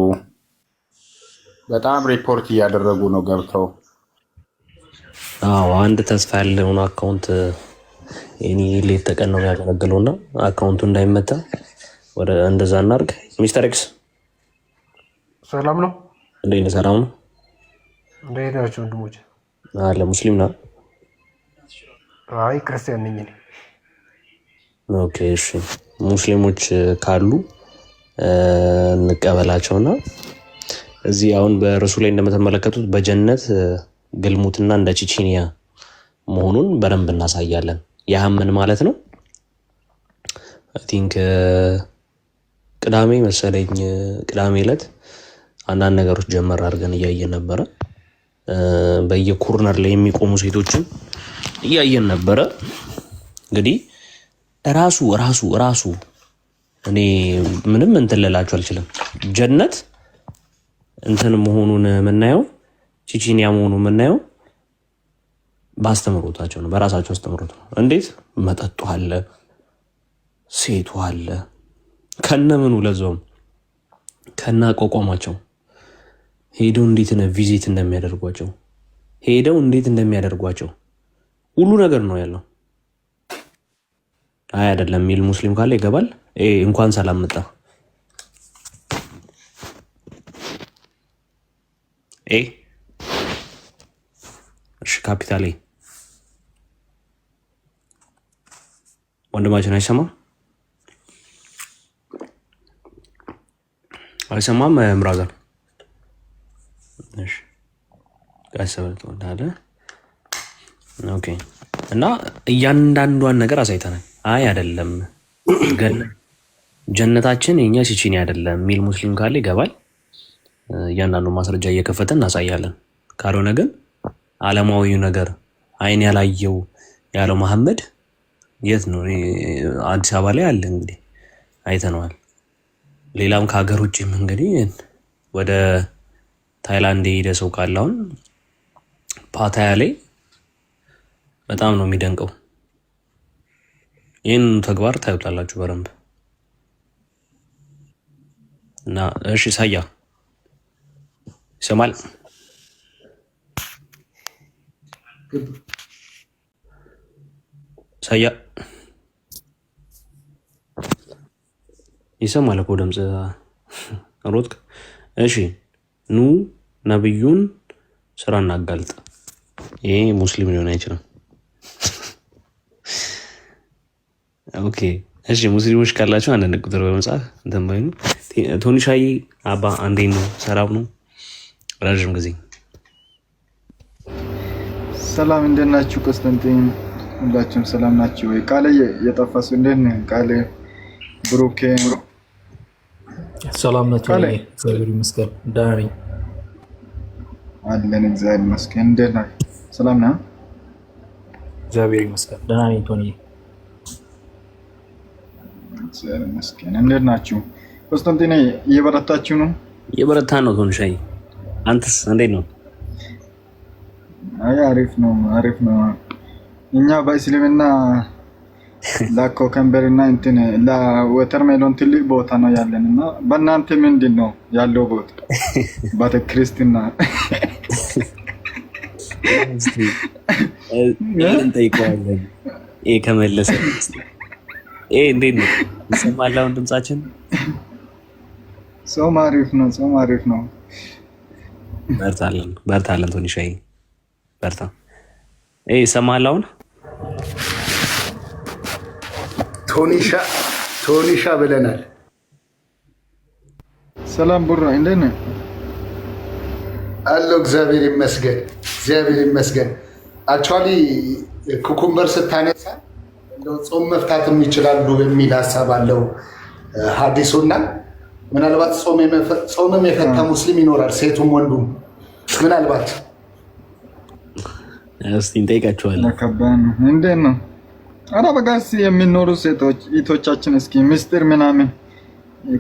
በጣም ሪፖርት እያደረጉ ነው ገብተው። አዎ አንድ ተስፋ ያለውን አካውንት እኔ ሌት ተቀን ነው የሚያገለግለውና አካውንቱ እንዳይመታ ወደ እንደዛ እናድርግ። ሚስተር ኤክስ ሰላም ነው? እንዴት ነህ? ሰላም ነው? እንዴት ናችሁ ወንድሞች? አለ ሙስሊም ነው? አይ ክርስቲያን ነኝ እኔ። ኦኬ እሺ፣ ሙስሊሞች ካሉ እንቀበላቸውና እዚህ አሁን በርሱ ላይ እንደምትመለከቱት በጀነት ግልሙትና እንደ ቺቺኒያ መሆኑን በደንብ እናሳያለን። ያምን ማለት ነው። አይ ቲንክ ቅዳሜ መሰለኝ፣ ቅዳሜ ዕለት አንዳንድ ነገሮች ጀመር አድርገን እያየን ነበረ። በየኮርነር ላይ የሚቆሙ ሴቶችን እያየን ነበረ። እንግዲህ ራሱ እኔ ምንም እንትን ልላችሁ አልችልም። ጀነት እንትን መሆኑን የምናየው ቺቺኒያ መሆኑን የምናየው በአስተምሮታቸው ነው፣ በራሳቸው አስተምሮት ነው። እንዴት መጠጡ አለ፣ ሴቱ አለ፣ ከነምኑ ለዛውም ከና አቋቋማቸው ሄደው እንዴት ቪዚት እንደሚያደርጓቸው ሁሉ ነገር ነው ያለው። አይ አይደለም የሚል ሙስሊም ካለ ይገባል። እንኳን ሰላም መጣ። እሺ ካፒታል ወንድማችን አይሰማም ምራዘር። እሺ ጋሰበት ወንዳለ ኦኬ። እና እያንዳንዷን ነገር አሳይተናል። አይ አይደለም ጀነታችን የኛ ቺቺኒ አይደለም የሚል ሙስሊም ካለ ይገባል። እያንዳንዱ ማስረጃ እየከፈተን እናሳያለን። ካልሆነ ግን ዓለማዊው ነገር አይን ያላየው ያለው መሐመድ የት ነው? አዲስ አበባ ላይ አለ እንግዲህ አይተነዋል። ሌላም ከሀገር ውጭም እንግዲህ ወደ ታይላንድ የሄደ ሰው ካለ አሁን ፓታያ ላይ በጣም ነው የሚደንቀው። ይህን ተግባር ታዩታላችሁ በደንብ እና እሺ ሳያ ይሰማል። ሳያ ይሰማል እኮ ድምፅ ሮጥክ። እሺ ኑ ነብዩን ስራ እናጋልጥ። ይሄ ሙስሊም ሊሆን አይችልም። ኦኬ እሺ፣ ሙስሊሞች ካላችሁ አንዳንድ ቁጥር በመጻፍ እንትን ባይኑ። ቶኒ ሻይ አባ አንዴ ነው ሰላም ነው። ረጅም ጊዜ ሰላም እንደት ናችሁ? ቆስጠንጢን ሁላችሁም ሰላም ናችሁ ወይ? ቃለ የጠፋሱ እንደት ነህ? ቃለ ብሩኬ ሰላም ነው። እግዚአብሔር ይመስገን ደህና ነኝ አለን። እግዚአብሔር ይመስገን። እንደት ነህ? ሰላም ነህ? እግዚአብሔር ይመስገን ደህና ነኝ። ቶኒ እግዚአብሔር ይመስገን። እንደት ናችሁ? ቆስጠንጢን እየበረታችሁ ነው? እየበረታ ነው። ቶኒ ሻይ አንተስ እንዴት ነው? አይ አሪፍ ነው፣ አሪፍ ነው። እኛ በእስልምና ለኮከምበርና እንትን ለወተርሜሎን ትልቅ ቦታ ነው ያለን እና በእናንተ ምንድን ነው ያለው ቦታ? ቤተክርስቲያና እንጠይቀዋለን። ይሄ ከመለሰ ይሄ እንዴት ነው ይሰማል? አሁን ድምጻችን ጾም አሪፍ ነው፣ ጾም አሪፍ ነው። በርታለን ቶኒ ሻይ በርታ። ይሄ ይሰማል አሁን? ቶኒሻ ብለናል። ሰላም ቡራ እንደት ነህ? አለው እግዚአብሔር ይመስገን፣ እግዚአብሔር ይመስገን። አክቹዋሊ ኩኩምበር ስታነሳ ጾም መፍታትም ይችላሉ የሚል ሀሳብ አለው ሀዲሱና ምናልባት ጾምም የፈታ ሙስሊም ይኖራል፣ ሴቱም ወንዱም ምናልባት እስቲ እንጠይቃቸዋለን። እንዴት ነው? ኧረ በጋስ የሚኖሩ ሴቶች ኢቶቻችን እስኪ ምስጢር ምናምን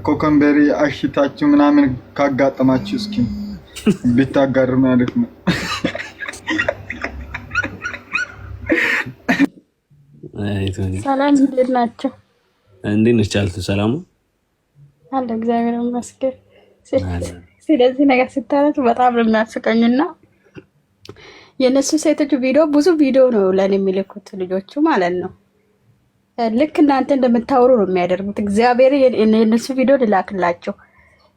ኮከምበሪ አሽታችሁ ምናምን ካጋጠማችሁ እስኪ ብታጋሩ ማለት ነው። ሰላም እንዴት ናቸው? እንዴት ነሽ ቻልቱ? ሰላሙ አለ እግዚአብሔር ይመስገን። ስለዚህ ነገር ስታረቱ በጣም ነው የሚያስቀኝና የነሱ ሴቶች ቪዲዮ ብዙ ቪዲዮ ነው ለኔ የሚልኩት ልጆቹ ማለት ነው። ልክ እናንተ እንደምታወሩ ነው የሚያደርጉት። እግዚአብሔር የነሱ ቪዲዮ ልላክላቸው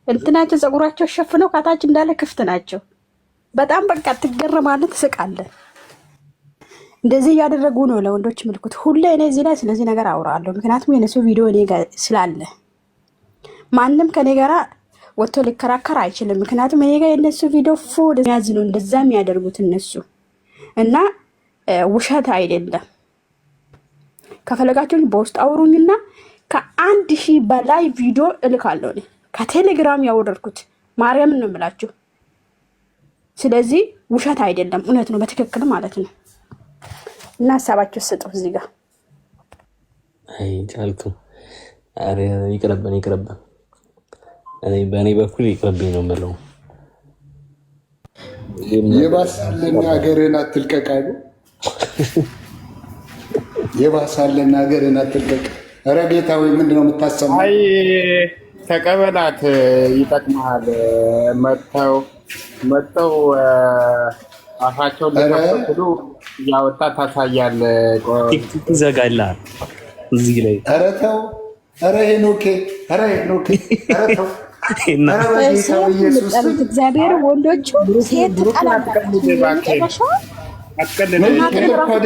እንትናቸው ፀጉራቸው ሸፍነው ከታች እንዳለ ክፍት ናቸው። በጣም በቃ ትገረማለህ፣ ትስቃለህ። እንደዚህ እያደረጉ ነው ለወንዶች ምልኩት። ሁሌ እኔ እዚህ ላይ ስለዚህ ነገር አውራለሁ፣ ምክንያቱም የነሱ ቪዲዮ እኔ ጋር ስላለ ማንም ከኔ ጋራ ወጥቶ ሊከራከር አይችልም። ምክንያቱም እኔ ጋር የነሱ ቪዲዮ ፎድ ያዝ ነው እንደዛ የሚያደርጉት እነሱ እና ውሸት አይደለም። ከፈለጋችሁ በውስጥ አውሩኝና ከ1000 በላይ ቪዲዮ እልካለሁ እኔ ከቴሌግራም ያወረድኩት ማርያምን ነው የምላችሁ። ስለዚህ ውሸት አይደለም፣ እውነት ነው በትክክል ማለት ነው። እና ሀሳባችሁ ስጡ እዚህ ጋር። አይ ቻልቱ አረ ይቅርብን። እኔ በእኔ በኩል ይቅርብኝ ነው የምለው። የባሳለና ሀገርን አትልቀቃሉ። የባሳለና ሀገርን አትልቀቅ። ኧረ ጌታ ወይ ምንድን ነው የምታሰማው? አይ ተቀበላት፣ ይጠቅመሃል። መጥተው አፋቸውን ሊከፍሉ እያወጣ ታሳያለህ። ቲክቶክ ይዘጋልሃል እዚህ ላይ። ኧረ ተው፣ ኧረ ሄኖኬ፣ ኧረ ተው። እግዚአብሔር ወንዶቹ ሴት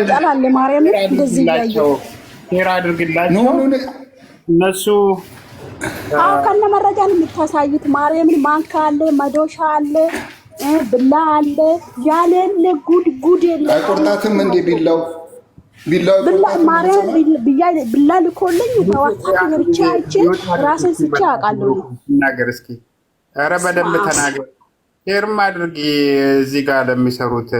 ተጣላለ ማርያም እንደዚህ ያየው ሼር አድርግላቸው። እነሱ ከነ መረጃ ነው የምታሳዩት። ማርያምን ማንካ አለ፣ መዶሻ አለ፣ ብላ አለ፣ ያለለ ጉድ የለ። አይቆርጣትም እንዴ ቢላው ማርያም ብላ ልኮልኝ በዋትሳፕ ገብቼ አይቼ ራሴን ስቼ አውቃለሁ። ተናገር እስኪ፣ ኧረ በደንብ ተናገር። ሼርም አድርጊ እዚህ ጋር ለሚሰሩት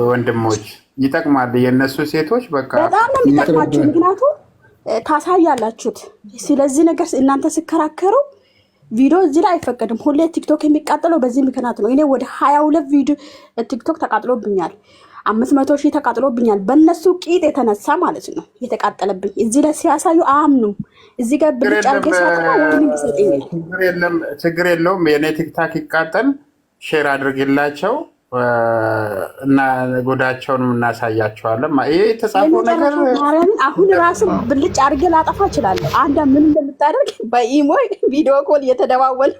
ወንድሞች ይጠቅማል። የእነሱ ሴቶች በቃ በጣም ነው የሚጠቅማችሁ፣ ምክንያቱም ታሳያላችሁት። ስለዚህ ነገር እናንተ ስከራከሩ ቪዲዮ እዚህ ላይ አይፈቀድም። ሁሌ ቲክቶክ የሚቃጠለው በዚህ ምክንያት ነው። እኔ ወደ 22 ቪዲዮ ቲክቶክ ተቃጥሎብኛል፣ 500,000 ተቃጥሎብኛል። በእነሱ ቂጥ የተነሳ ማለት ነው የተቃጠለብኝ። እዚህ ላይ ሲያሳዩ አያምኑም። እዚህ ጋር ብልጭ አድርጌ ሲያጠፋ ወይም ይሰጠኛል። ችግር የለውም። የእኔ ቲክታክ ይቃጠል፣ ሼር አድርግላቸው። እና ጎዳቸውን እናሳያቸዋለን። ይሄ የተጻፈው ነገር ማርያምን አሁን ራሱ ብልጭ አድርጌ ላጠፋ እችላለሁ። አንተ ምን እንደምታደርግ በኢሞ ቪዲዮ ኮል እየተደዋወል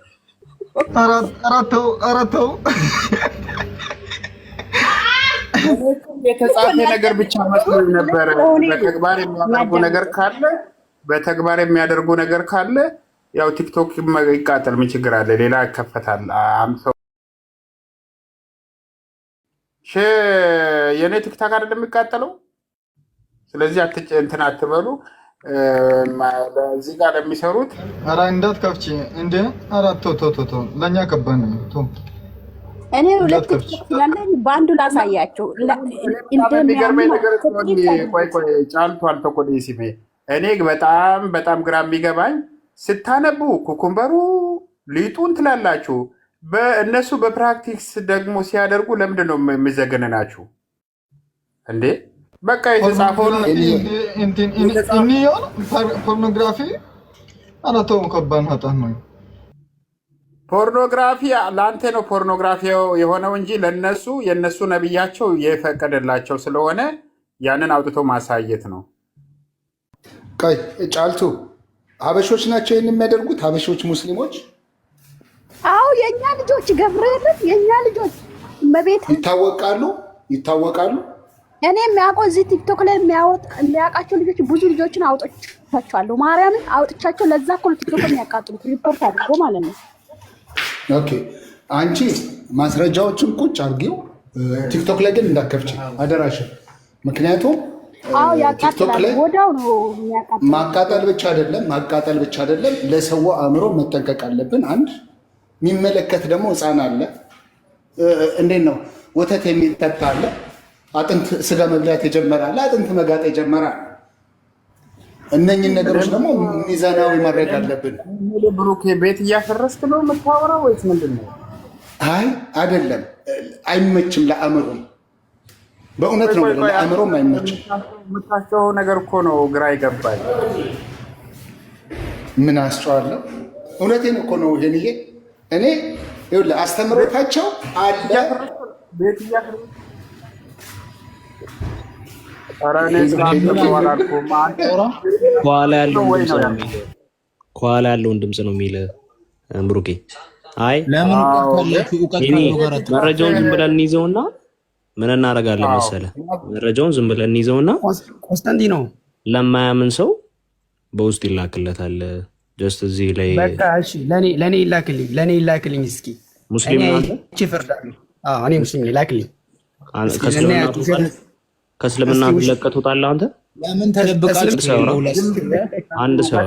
አራተው የተጻፈ ነገር ብቻ መስሎኝ ነበር። በተግባር የሚያደርጉ ነገር ካለ ያው ቲክቶክ ይቃጠል፣ ምን ችግር አለ? ሌላ ይከፈታል። የኔ ቲክታክ አይደለም የሚቃጠለው። ስለዚህ እንትን አትበሉ። እዚህ ጋር ለሚሰሩት ኧረ እንዳትከፍቺ እንደ ቶ ለእኛ ከባድ ነው። እኔ ሁለት ቲክቶክ ያለኝ በአንዱ ላሳያቸው። የሚገርመኝ ነገር ቆይ ጫልቱ አልተቆደ ሲሜ እኔ በጣም ግራ የሚገባኝ ስታነቡ ኩኩምበሩ ሊጡን ትላላችሁ፣ በእነሱ በፕራክቲክስ ደግሞ ሲያደርጉ ለምንድን ነው የሚዘገነናችሁ እንዴ? በቃ የተጻፈውን ፖርኖግራፊ አናተው ከባድ ሀጣን ነው። ፖርኖግራፊ ለአንተ ነው ፖርኖግራፊ የሆነው እንጂ ለነሱ የነሱ ነብያቸው የፈቀደላቸው ስለሆነ ያንን አውጥቶ ማሳየት ነው። ቆይ ጫልቱ ሀበሾች ናቸው ይህን የሚያደርጉት? ሀበሾች ሙስሊሞች? አዎ የእኛ ልጆች ገብርኤልን የእኛ ልጆች መቤት ይታወቃሉ። እኔ የሚያውቀው እዚህ ቲክቶክ ላይ የሚያውቃቸው ልጆች ብዙ ልጆችን አውጥቻቸዋለሁ። ማርያምን አውጥቻቸው። ለዛ እኮ ቲክቶክ የሚያቃጥሉት ሪፖርት አድርጎ ማለት ነው። ኦኬ አንቺ ማስረጃዎችን ቁጭ አድርጊው። ቲክቶክ ላይ ግን እንዳከፍች አደራሽን። ምክንያቱም ቲክቶክ ላይ ማቃጠል ብቻ አይደለም ለሰው አእምሮ መጠንቀቅ አለብን። አንድ የሚመለከት ደግሞ ህፃን አለ። እንዴት ነው ወተት የሚጠጣ አለ፣ አጥንት ስጋ መብላት የጀመረ አለ፣ አጥንት መጋጥ የጀመረ አለ። እነኝን ነገሮች ደግሞ ሚዛናዊ ማድረግ አለብን። ብሩኬ ቤት እያፈረስክ ነው የምታወራው ወይስ ምንድን ነው? አይ አይደለም፣ አይመችም ለአእምሮም። በእውነት ነው ለአእምሮም አይመችም። የምታስጨው ነገር እኮ ነው ግራ ይገባል። ምን አስጨዋለሁ? እውነቴን እኮ ነው ይሄንዬ። እኔ ይኸውልህ አስተምሮታቸው አለ ቤት እያፈረስክ ከኋላ ያለውን ድምፅ ነው የሚል ብሩኬ። አይ መረጃውን ዝም ብለን እንይዘውና ምን እናደርጋለን መሰለህ? መረጃውን ዝም ብለን እንይዘውና ኮንስታንቲኖ ለማያምን ሰው በውስጥ ይላክለታል። ጀስት እዚህ ላይ በቃ እሺ፣ ለኔ ይላክልኝ እስኪ። ሙስሊም ነው እኔ ሙስሊም ይላክልኝ። ከእስልምና ለቀህ ትወጣለህ አንተ? ለምን ተደብቃችሁ? አንድ ሰው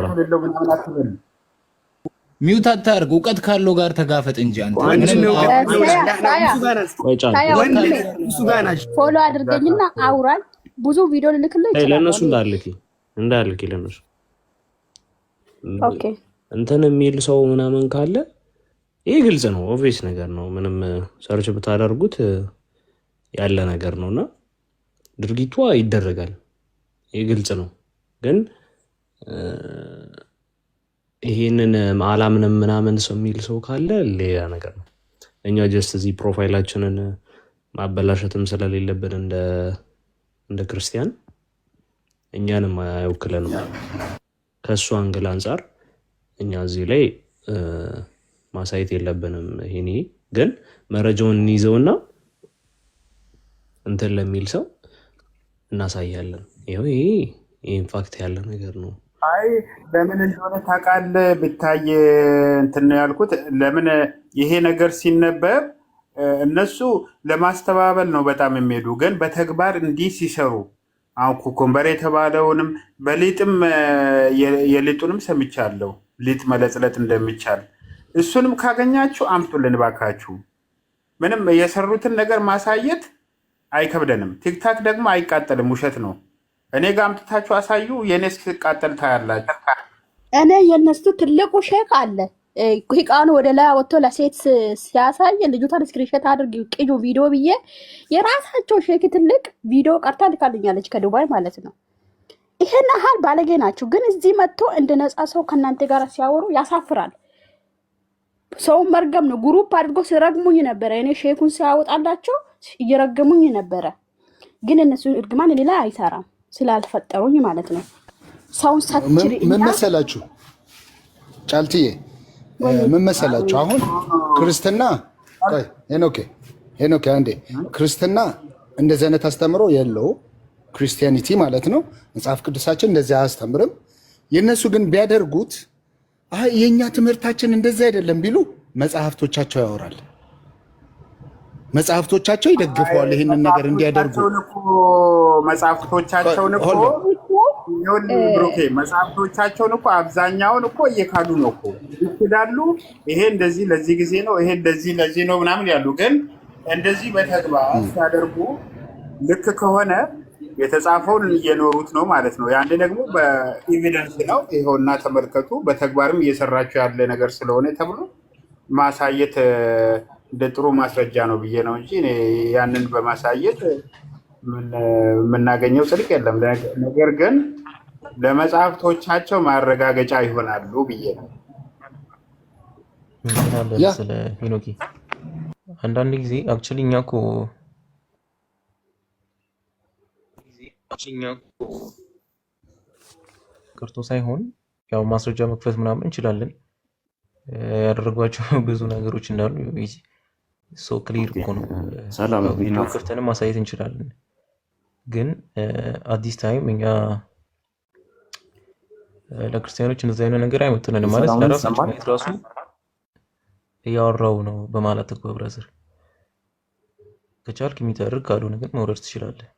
ሚውት አታርግ። እውቀት ካለው ጋር ተጋፈጥ እንጂ አንተ ፎሎ አድርገኝና አውራን ብዙ ቪዲዮ ልልክልህ ይችላል። ለነሱ እንዳልክ ለነሱ ኦኬ እንትን የሚል ሰው ምናምን ካለ ይሄ ግልጽ ነው፣ ኦብቪየስ ነገር ነው። ምንም ሰርች ብታደርጉት ያለ ነገር ነውና ድርጊቷ ይደረጋል። ይሄ ግልጽ ነው። ግን ይሄንን አላምንም ምናምን ሰው የሚል ሰው ካለ ሌላ ነገር ነው። እኛ ጀስት እዚህ ፕሮፋይላችንን ማበላሸትም ስለሌለብን እንደ ክርስቲያን እኛንም አይወክለንም። ከእሱ አንግል አንጻር እኛ እዚህ ላይ ማሳየት የለብንም። ይሄኔ ግን መረጃውን እንይዘውና እንትን ለሚል ሰው እናሳያለን። ይሄ ኢንፋክት ያለ ነገር ነው። አይ ለምን እንደሆነ ታውቃለህ? ብታይ እንትን ነው ያልኩት። ለምን ይሄ ነገር ሲነበብ እነሱ ለማስተባበል ነው በጣም የሚሄዱ፣ ግን በተግባር እንዲህ ሲሰሩ አሁን ኩኩምበር የተባለውንም በሊጥም የሊጡንም ሰምቻለሁ። ሊጥ መለጽለጥ እንደሚቻል እሱንም ካገኛችሁ አምጡልን ባካችሁ። ምንም የሰሩትን ነገር ማሳየት አይከብደንም። ቲክታክ ደግሞ አይቃጠልም፣ ውሸት ነው። እኔ ጋር አምጥታችሁ አሳዩ። የኔ እስኪቃጠል ታያላችሁ። እኔ የነሱ ትልቁ ሼክ አለ ሂቃኑ ወደ ላይ ወጥቶ ለሴት ሲያሳይ ልጅቷን ስክሪንሾት አድርጊ ቅጁ ቪዲዮ ብዬ የራሳቸው ሼክ ትልቅ ቪዲዮ ቀርታ ልካልኛለች ከዱባይ ማለት ነው። ይሄን ያህል ባለጌ ናቸው። ግን እዚህ መጥቶ እንደ ነፃ ሰው ከእናንተ ጋር ሲያወሩ ያሳፍራል። ሰው መርገም ነው። ግሩፕ አድርጎ ሲረግሙኝ ነበረ። እኔ ሼኩን ሲያወጣላቸው እየረገሙኝ ነበረ። ግን እነሱ እርግማን እኔ ላይ አይሰራም ስላልፈጠሩኝ ማለት ነው። ሰውን ሳትችሪ ምን መሰላችሁ ጫልትዬ፣ ምን መሰላችሁ አሁን ክርስትና ቆይ ሄኖክ አንዴ ክርስትና እንደዚህ አይነት አስተምሮ የለው ክርስቲያኒቲ ማለት ነው። መጽሐፍ ቅዱሳችን እንደዚህ አያስተምርም። የእነሱ ግን ቢያደርጉት የእኛ ትምህርታችን እንደዚህ አይደለም ቢሉ መጽሐፍቶቻቸው ያወራል። መጽሐፍቶቻቸው ይደግፈዋል ይህንን ነገር እንዲያደርጉ። መጽሐፍቶቻቸውን እኮ ብሩኬ መጽሐፍቶቻቸውን እኮ አብዛኛውን እኮ እየካዱ ነው እኮ ይክዳሉ። ይሄ እንደዚህ ለዚህ ጊዜ ነው፣ ይሄ እንደዚህ ለዚህ ነው ምናምን ያሉ፣ ግን እንደዚህ በተግባር ሲያደርጉ ልክ ከሆነ የተጻፈውን እየኖሩት ነው ማለት ነው። ያን ደግሞ በኤቪደንስ ነው ይኸውና ተመልከቱ፣ በተግባርም እየሰራቸው ያለ ነገር ስለሆነ ተብሎ ማሳየት እንደ ጥሩ ማስረጃ ነው ብዬ ነው እንጂ ያንን በማሳየት የምናገኘው ጽድቅ የለም። ነገር ግን ለመጽሐፍቶቻቸው ማረጋገጫ ይሆናሉ ብዬ ነው። ስለ ሄኖኪ አንዳንድ ጊዜ አክቹዋሊ እኛ እኮ ቀርቶ ሳይሆን ያው ማስረጃ መክፈት ምናምን እንችላለን። ያደረጓቸው ብዙ ነገሮች እንዳሉ ሶ ክሊር እኮ ነው። ቪዲዮ ከፍተንም ማሳየት እንችላለን። ግን አዲስ ታይም እኛ ለክርስቲያኖች እንደዚህ አይነት ነገር አይመጥነንም ማለት ለራሳችን ቤት ራሱ እያወራው ነው በማለት እኮ ብራዘር ከቻልክ የሚተርክ ካልሆነ ግን መውረድ ትችላለህ።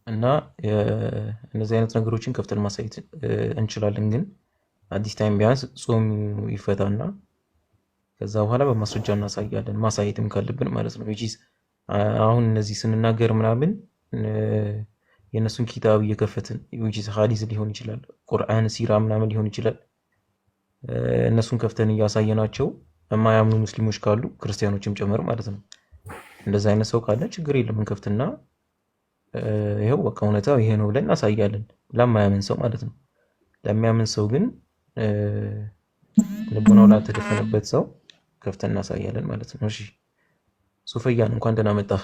እና እነዚህ አይነት ነገሮችን ከፍተን ማሳየት እንችላለን። ግን አዲስ ታይም ቢያንስ ጾም ይፈታና ከዛ በኋላ በማስረጃ እናሳያለን፣ ማሳየትም ካለብን ማለት ነው። አሁን እነዚህ ስንናገር ምናምን የእነሱን ኪታብ እየከፈትን ሀዲስ ሊሆን ይችላል፣ ቁርአን፣ ሲራ ምናምን ሊሆን ይችላል። እነሱን ከፍተን እያሳየናቸው የማያምኑ ሙስሊሞች ካሉ ክርስቲያኖችም ጨምር ማለት ነው። እንደዛ አይነት ሰው ካለ ችግር የለም እንከፍትና ይኸው በቃ እውነታው ይሄ ነው ብለን እናሳያለን፣ ለማያምን ሰው ማለት ነው። ለሚያምን ሰው ግን ልቦናው ላልተደፈነበት ሰው ከፍተን እናሳያለን ማለት ነው። እሺ ሱፈያን እንኳን ደህና መጣህ።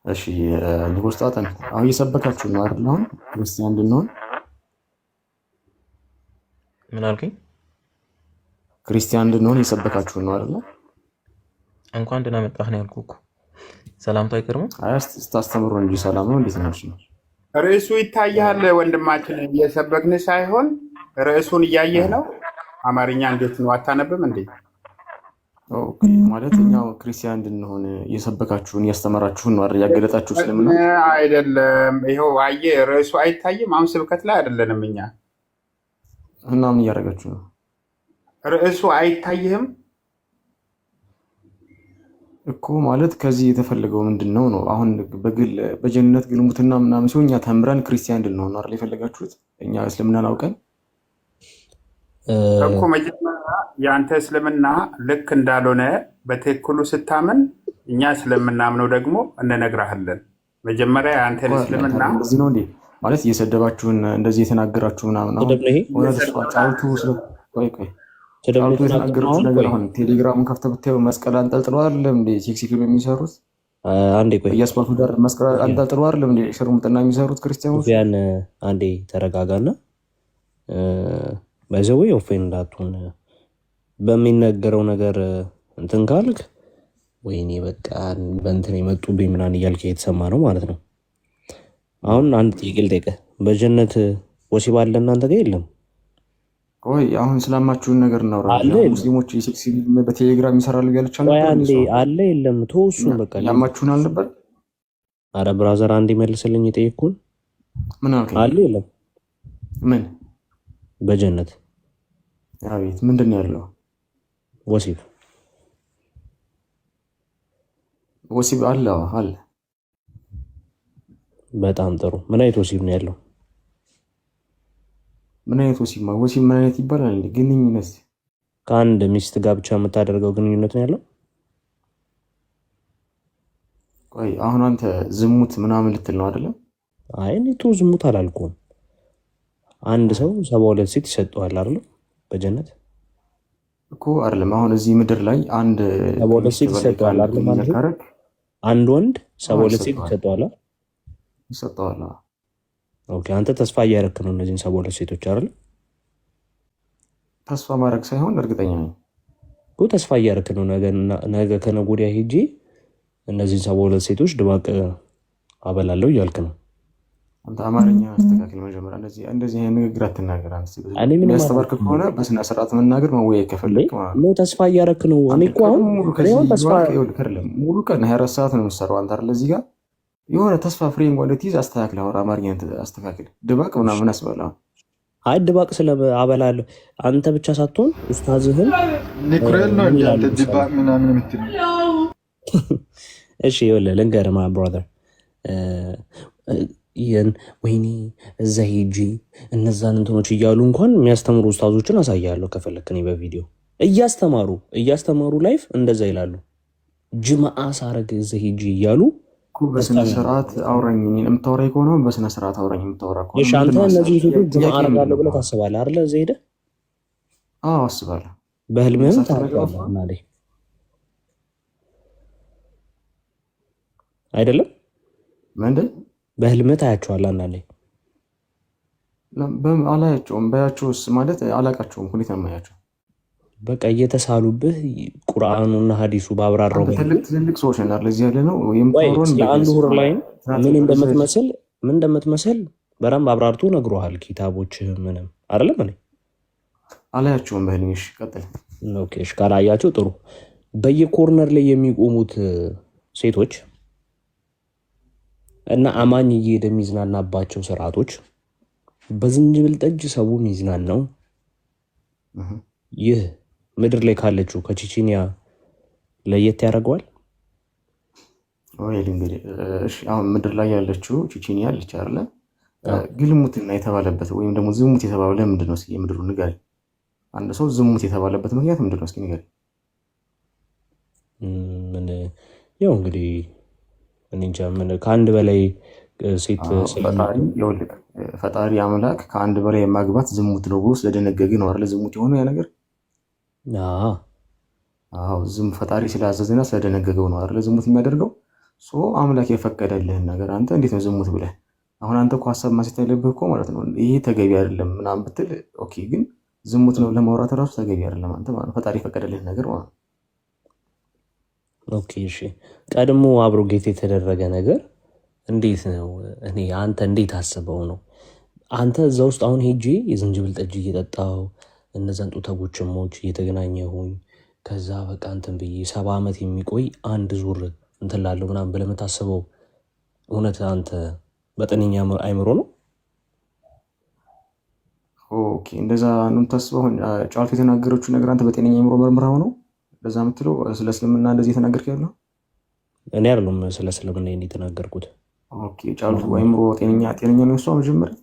እሺ ንጉስታተን አሁን እየሰበካችሁ ነው አይደል? አሁን ክርስቲያን እንድንሆን ምን አልከኝ? ክርስቲያን እንድንሆን እየሰበካችሁ ነው አይደል? እንኳን ደህና መጣህ ነው ያልኩህ እኮ። ሰላምታ አይቀርም? ስታስተምሩ እንጂ ሰላም ነው። እንዴት ናችሁ? ርዕሱ ይታያል ወንድማችን፣ እየሰበክን ሳይሆን ርዕሱን እያየህ ነው። አማርኛ እንዴት ነው አታነብም እንዴ? ማለት እኛው ክርስቲያን እንድንሆን እየሰበካችሁን እያስተማራችሁን ነው አይደል? ያገለጣችሁ ስለምን አይደለም። ይኸው አየህ፣ ርዕሱ አይታይም። አሁን ስብከት ላይ አይደለንም እኛ። እና ምን እያደረጋችሁ ነው? ርዕሱ አይታይህም እኮ ማለት ከዚህ የተፈለገው ምንድን ነው ነው? አሁን በጀነት ግልሙትና ምናምን ሲሆን እኛ ተምረን ክርስቲያን እንድንሆን አይደል የፈለጋችሁት? እኛ እስልምናን አውቀን እኮ መጀመሪያ የአንተ እስልምና ልክ እንዳልሆነ በትክክሉ ስታምን እኛ ስለምናምነው ደግሞ እንነግርሃለን። መጀመሪያ የአንተን እስልምና እንደዚህ ነው እንዴ ማለት እየሰደባችሁን እንደዚህ የተናገራችሁ ምናምን ጫልቱ የተናገራችሁ ነገር አሁን ቴሌግራሙን ከፍተህ ብታየው መስቀል አንጠልጥለው አይደለም እንዴ ሴክሲክ የሚሰሩት? አንዴ ቆይ እያስፋልቱ ዳር መስቀል አንጠልጥለው አይደለም እንዴ ሽርሙጥና የሚሰሩት ክርስቲያኖች? ያን አንዴ ተረጋጋና ባይዘው ኦፌን እንዳትሆን በሚነገረው ነገር እንትን ካልክ ወይኔ በቃ በእንትን የመጡብኝ ምናምን እያልክ የተሰማ ነው ማለት ነው። አሁን አንድ ጥያቄ ልጠይቅህ፣ በጀነት ወሲብ አለ እናንተ ጋር የለም? ቆይ አሁን ስላማችሁን ነገር እናወራለን። ሙስሊሞች የሴክስ በቴሌግራም ይሰራሉ ያለቻለ አለ የለም? ተወሱን በቃ ያማችሁን አልነበር? አረ ብራዘር አንዴ መልስልኝ የጠየቅኩህን። ምን አልከኝ? አለ የለም? ምን በጀነት? አቤት ምንድን ነው ያለው? ወሲብ ወሲብ አለ አለ። በጣም ጥሩ። ምን አይነት ወሲብ ነው ያለው? ምን አይነት ወሲብ ነው? ወሲብ ምን አይነት ይባላል እንዴ? ግንኙነት ከአንድ ሚስት ጋር ብቻ የምታደርገው ግንኙነት ነው ያለው? ቆይ አሁን አንተ ዝሙት ምናምን ልትል ነው አይደለም? አይ እኔ ዝሙት አላልኩም። አንድ ሰው 72 ሴት ይሰጠዋል አይደል? በጀነት እኮ አይደለም። አሁን እዚህ ምድር ላይ አንድ 72 ሴት ይሰጠዋል አይደል? ማለት አንድ ወንድ 72 ሴት ይሰጠዋል ይሰጠዋል። ኦኬ፣ አንተ ተስፋ እያደረክ ነው እነዚህን 72 ሴቶች አይደል? ተስፋ ማድረግ ሳይሆን እርግጠኛ ነኝ እኮ ተስፋ እያደረክ ነው። ነገ ከነገ ወዲያ ሄጄ እነዚህን 72 ሴቶች ድባቅ አበላለሁ እያልክ ነው። አንተ አማርኛ አስተካክል መጀመሪያ። እንደዚህ አይነት ንግግር አትናገር። አንተ ምን ያስተባርክ ከሆነ በስነ ስርዓት መናገር መወያየት ከፈለክ ነው። ተስፋ እያደረክ ነው። እኔ እኮ አሁን ተስፋ ሙሉ ቀን 24 ሰዓት ነው የምትሰራው አንተ አይደል? እዚህ ጋር የሆነ ተስፋ ፍሬ እንኳን እንድትይዝ አስተካክል። አሁን አማርኛ አስተካክል። ድባቅ ምናምን አስበላ። አይ ድባቅ ስለ አበላለሁ አንተ ብቻ ሳትሆን ኡስታዝህን ኒኩሬል ነው እንዴ አንተ ድባቅ ምናምን የምትለው? እሺ ይኸውልህ ልንገርህ ማ ብራዘር ወይኔ እዛ ሄጂ እነዛን እንትኖች እያሉ እንኳን የሚያስተምሩ ኡስታዞችን አሳያለሁ ከፈለክ። እኔ በቪዲዮ እያስተማሩ ላይፍ እንደዛ ይላሉ። ጅማአ ሳረግ እዛ ሄጂ እያሉ በስነ ስርዓት አውራኝ። የምታወራኝ ከሆነ በስነ ስርዓት አውራኝ። የምታወራ ከሆነ እሺ፣ አንተ እነዚህ ሴቶች ጅማአ አረጋለሁ ብለህ ታስባለህ አይደለ? እዛ ሄደህ አዎ አስባለሁ። በህልምህም ታረጋለህ እና አይደለም ምንድን በህልምህ ታያቸዋለህ አንዳንዴ። አላያቸውም። በያቸውስ ማለት አላቃቸውም። ሁኔታ ማያቸው በቃ እየተሳሉብህ ቁርአኑና ሀዲሱ ባብራራው ትልልቅ ሰዎች ናር ለዚህ ያለ ነው። ለአንድ ሁር ላይ ምን እንደምትመስል በደንብ አብራርቶ ነግሮሃል። ኪታቦች ምንም አይደለም። እኔ አላያቸውም በህልሜሽ። ቀጥል። ኦኬ እሺ፣ ካላያቸው ጥሩ። በየኮርነር ላይ የሚቆሙት ሴቶች እና አማኝ እየሄደ የሚዝናናባቸው ስርዓቶች በዝንጅብል ጠጅ ሰው የሚዝናናው ይህ ምድር ላይ ካለችው ከቼቼኒያ ለየት ያደርገዋል ወይ? እንግዲህ እሺ፣ አሁን ምድር ላይ ያለችው ቼቼኒያ አለች አይደለ? ግልሙትና የተባለበት ወይም ደግሞ ዝሙት የተባለ ምንድን ነው? እስኪ ምድሩ ንገረኝ። አንድ ሰው ዝሙት የተባለበት ምክንያት ምንድን ነው? እስኪ ንገረኝ። ምን ያው እንግዲህ እኔ እንጃ ምን ከአንድ በላይ ሴት ፈጣሪ አምላክ ከአንድ በላይ የማግባት ዝሙት ነው ብሎ ስለደነገገ ነው አይደል? ዝሙት የሆነ ያ ነገር ዝም ፈጣሪ ስላዘዘና ስለደነገገው ነው አይደል ዝሙት የሚያደርገው። አምላክ የፈቀደልህን ነገር አንተ እንዴት ነው ዝሙት ብለህ? አሁን አንተ እኮ ሀሳብ ማሴት ያለብህ እኮ ማለት ነው ይሄ ተገቢ አይደለም ምናምን ብትል ኦኬ፣ ግን ዝሙት ነው ለማውራት ራሱ ተገቢ አይደለም አንተ ማለት ፈጣሪ የፈቀደልህን ነገር ማለት ነው። ኦኬ እሺ፣ ቀድሞ አብሮ ጌት የተደረገ ነገር እንዴት ነው? እኔ አንተ እንዴት አስበው ነው? አንተ እዛ ውስጥ አሁን ሄጄ የዝንጅብል ጠጅ እየጠጣው እነዛን ጡተጎችሞች እየተገናኘሁኝ ከዛ በቃ እንትን ብዬ 70 ዓመት የሚቆይ አንድ ዙር እንትን ላለው ምናምን ብለህ የምታስበው እውነት አንተ በጤነኛ አይምሮ ነው? ኦኬ እንደዛ ነው የምታስበው። ጫልቱ የተናገረችው ነገር አንተ በጤነኛ አይምሮ መርምራው ነው ለዛ የምትለው? ስለ እስልምና እንደዚህ የተናገርክ ያለው? እኔ አይደለም ስለ እስልምና የተናገርኩት። ኦኬ ጫልቱ አይምሮ ጤነኛ ነው እሷ መጀመሪያ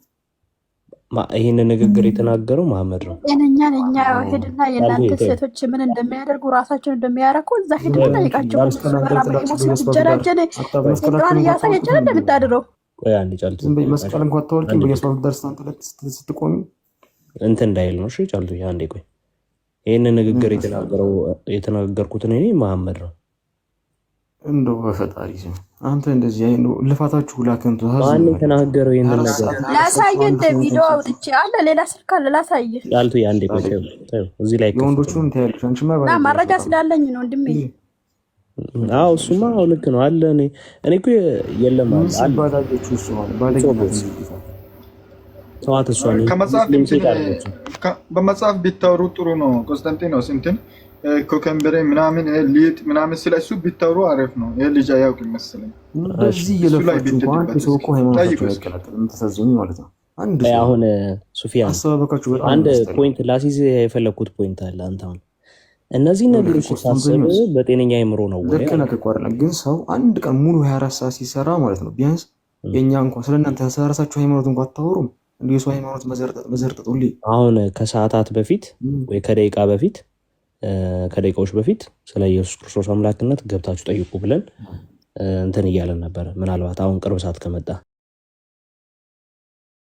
ይህን ንግግር የተናገረው መሐመድ ነው። ጤነኛ ነኛ ሄድና የእናንተ ሴቶች ምን እንደሚያደርጉ ራሳቸውን እንደሚያረኩ እዛ ሄድ ጠይቃቸው። ጀራጀን ቁርአን እያሳየችን እንደምታድረው መስቀል እንኳ ታወልቂ በየሰው ደርሳን ስትቆሚ እንትን እንዳይል ነው። እሺ ጫልቱ አንዴ ቆይ። ይህን ንግግር የተናገርኩት እኔ መሐመድ ነው። እንደው በፈጣሪ ስም አንተ እንደዚህ አይኑ ልፋታችሁ ሁላከንቱ ማን የተናገረው ይሄንን ነገር? ላሳየህ እንደ ቪዲዮ አውጥቼ አለ ሌላ ስልክ አለ ላሳየህ። ጫልቱ አንዴ ቆይ። እዚህ ላይ የወንዶቹን ታያለሽ አንቺማ ና መረጃ ስላለኝ ነው ወንድሜ። አዎ እሱማ ልክ ነው አለ። እኔ እኮ የለም አለ ባዳጆቹ እሱ ማለት ባዳጆቹ ተዋት። እሷ በመጽሐፍ ቢታወሩ ጥሩ ነው። ቆስጠንጢኖስ እንትን ኮከምበሬ ምናምን ሊጥ ምናምን ስለሱ ቢታወሩ አሪፍ ነው። ይሄ ልጅ አያውቅ ይመስለኝ። በዚህ የለፋችሁ እንኳን ሰው እኮ ሃይማኖታችሁ ያስቀላጥል ተሳዘኝ ማለት ነው። አሁን ሱፊያን አንድ ፖይንት ላሲዝ የፈለኩት ፖይንት አለ። አንተ አሁን እነዚህ ነገሮች ስታስብ በጤነኛ አይምሮ ነው ወይ? ልክ ነህ እኮ አይደለም። ግን ሰው አንድ ቀን ሙሉ 24 ሰዓት ሲሰራ ማለት ነው ቢያንስ የኛ እንኳን ስለእናንተ ስለራሳችሁ ሃይማኖት እንኳን አታወሩም። እንዲሁ ሰው ሃይማኖት መዘርጠጡልኝ አሁን ከሰዓታት በፊት ወይ ከደቂቃዎች በፊት ስለ ኢየሱስ ክርስቶስ አምላክነት ገብታችሁ ጠይቁ ብለን እንትን እያለን ነበረ። ምናልባት አሁን ቅርብ ሰዓት ከመጣ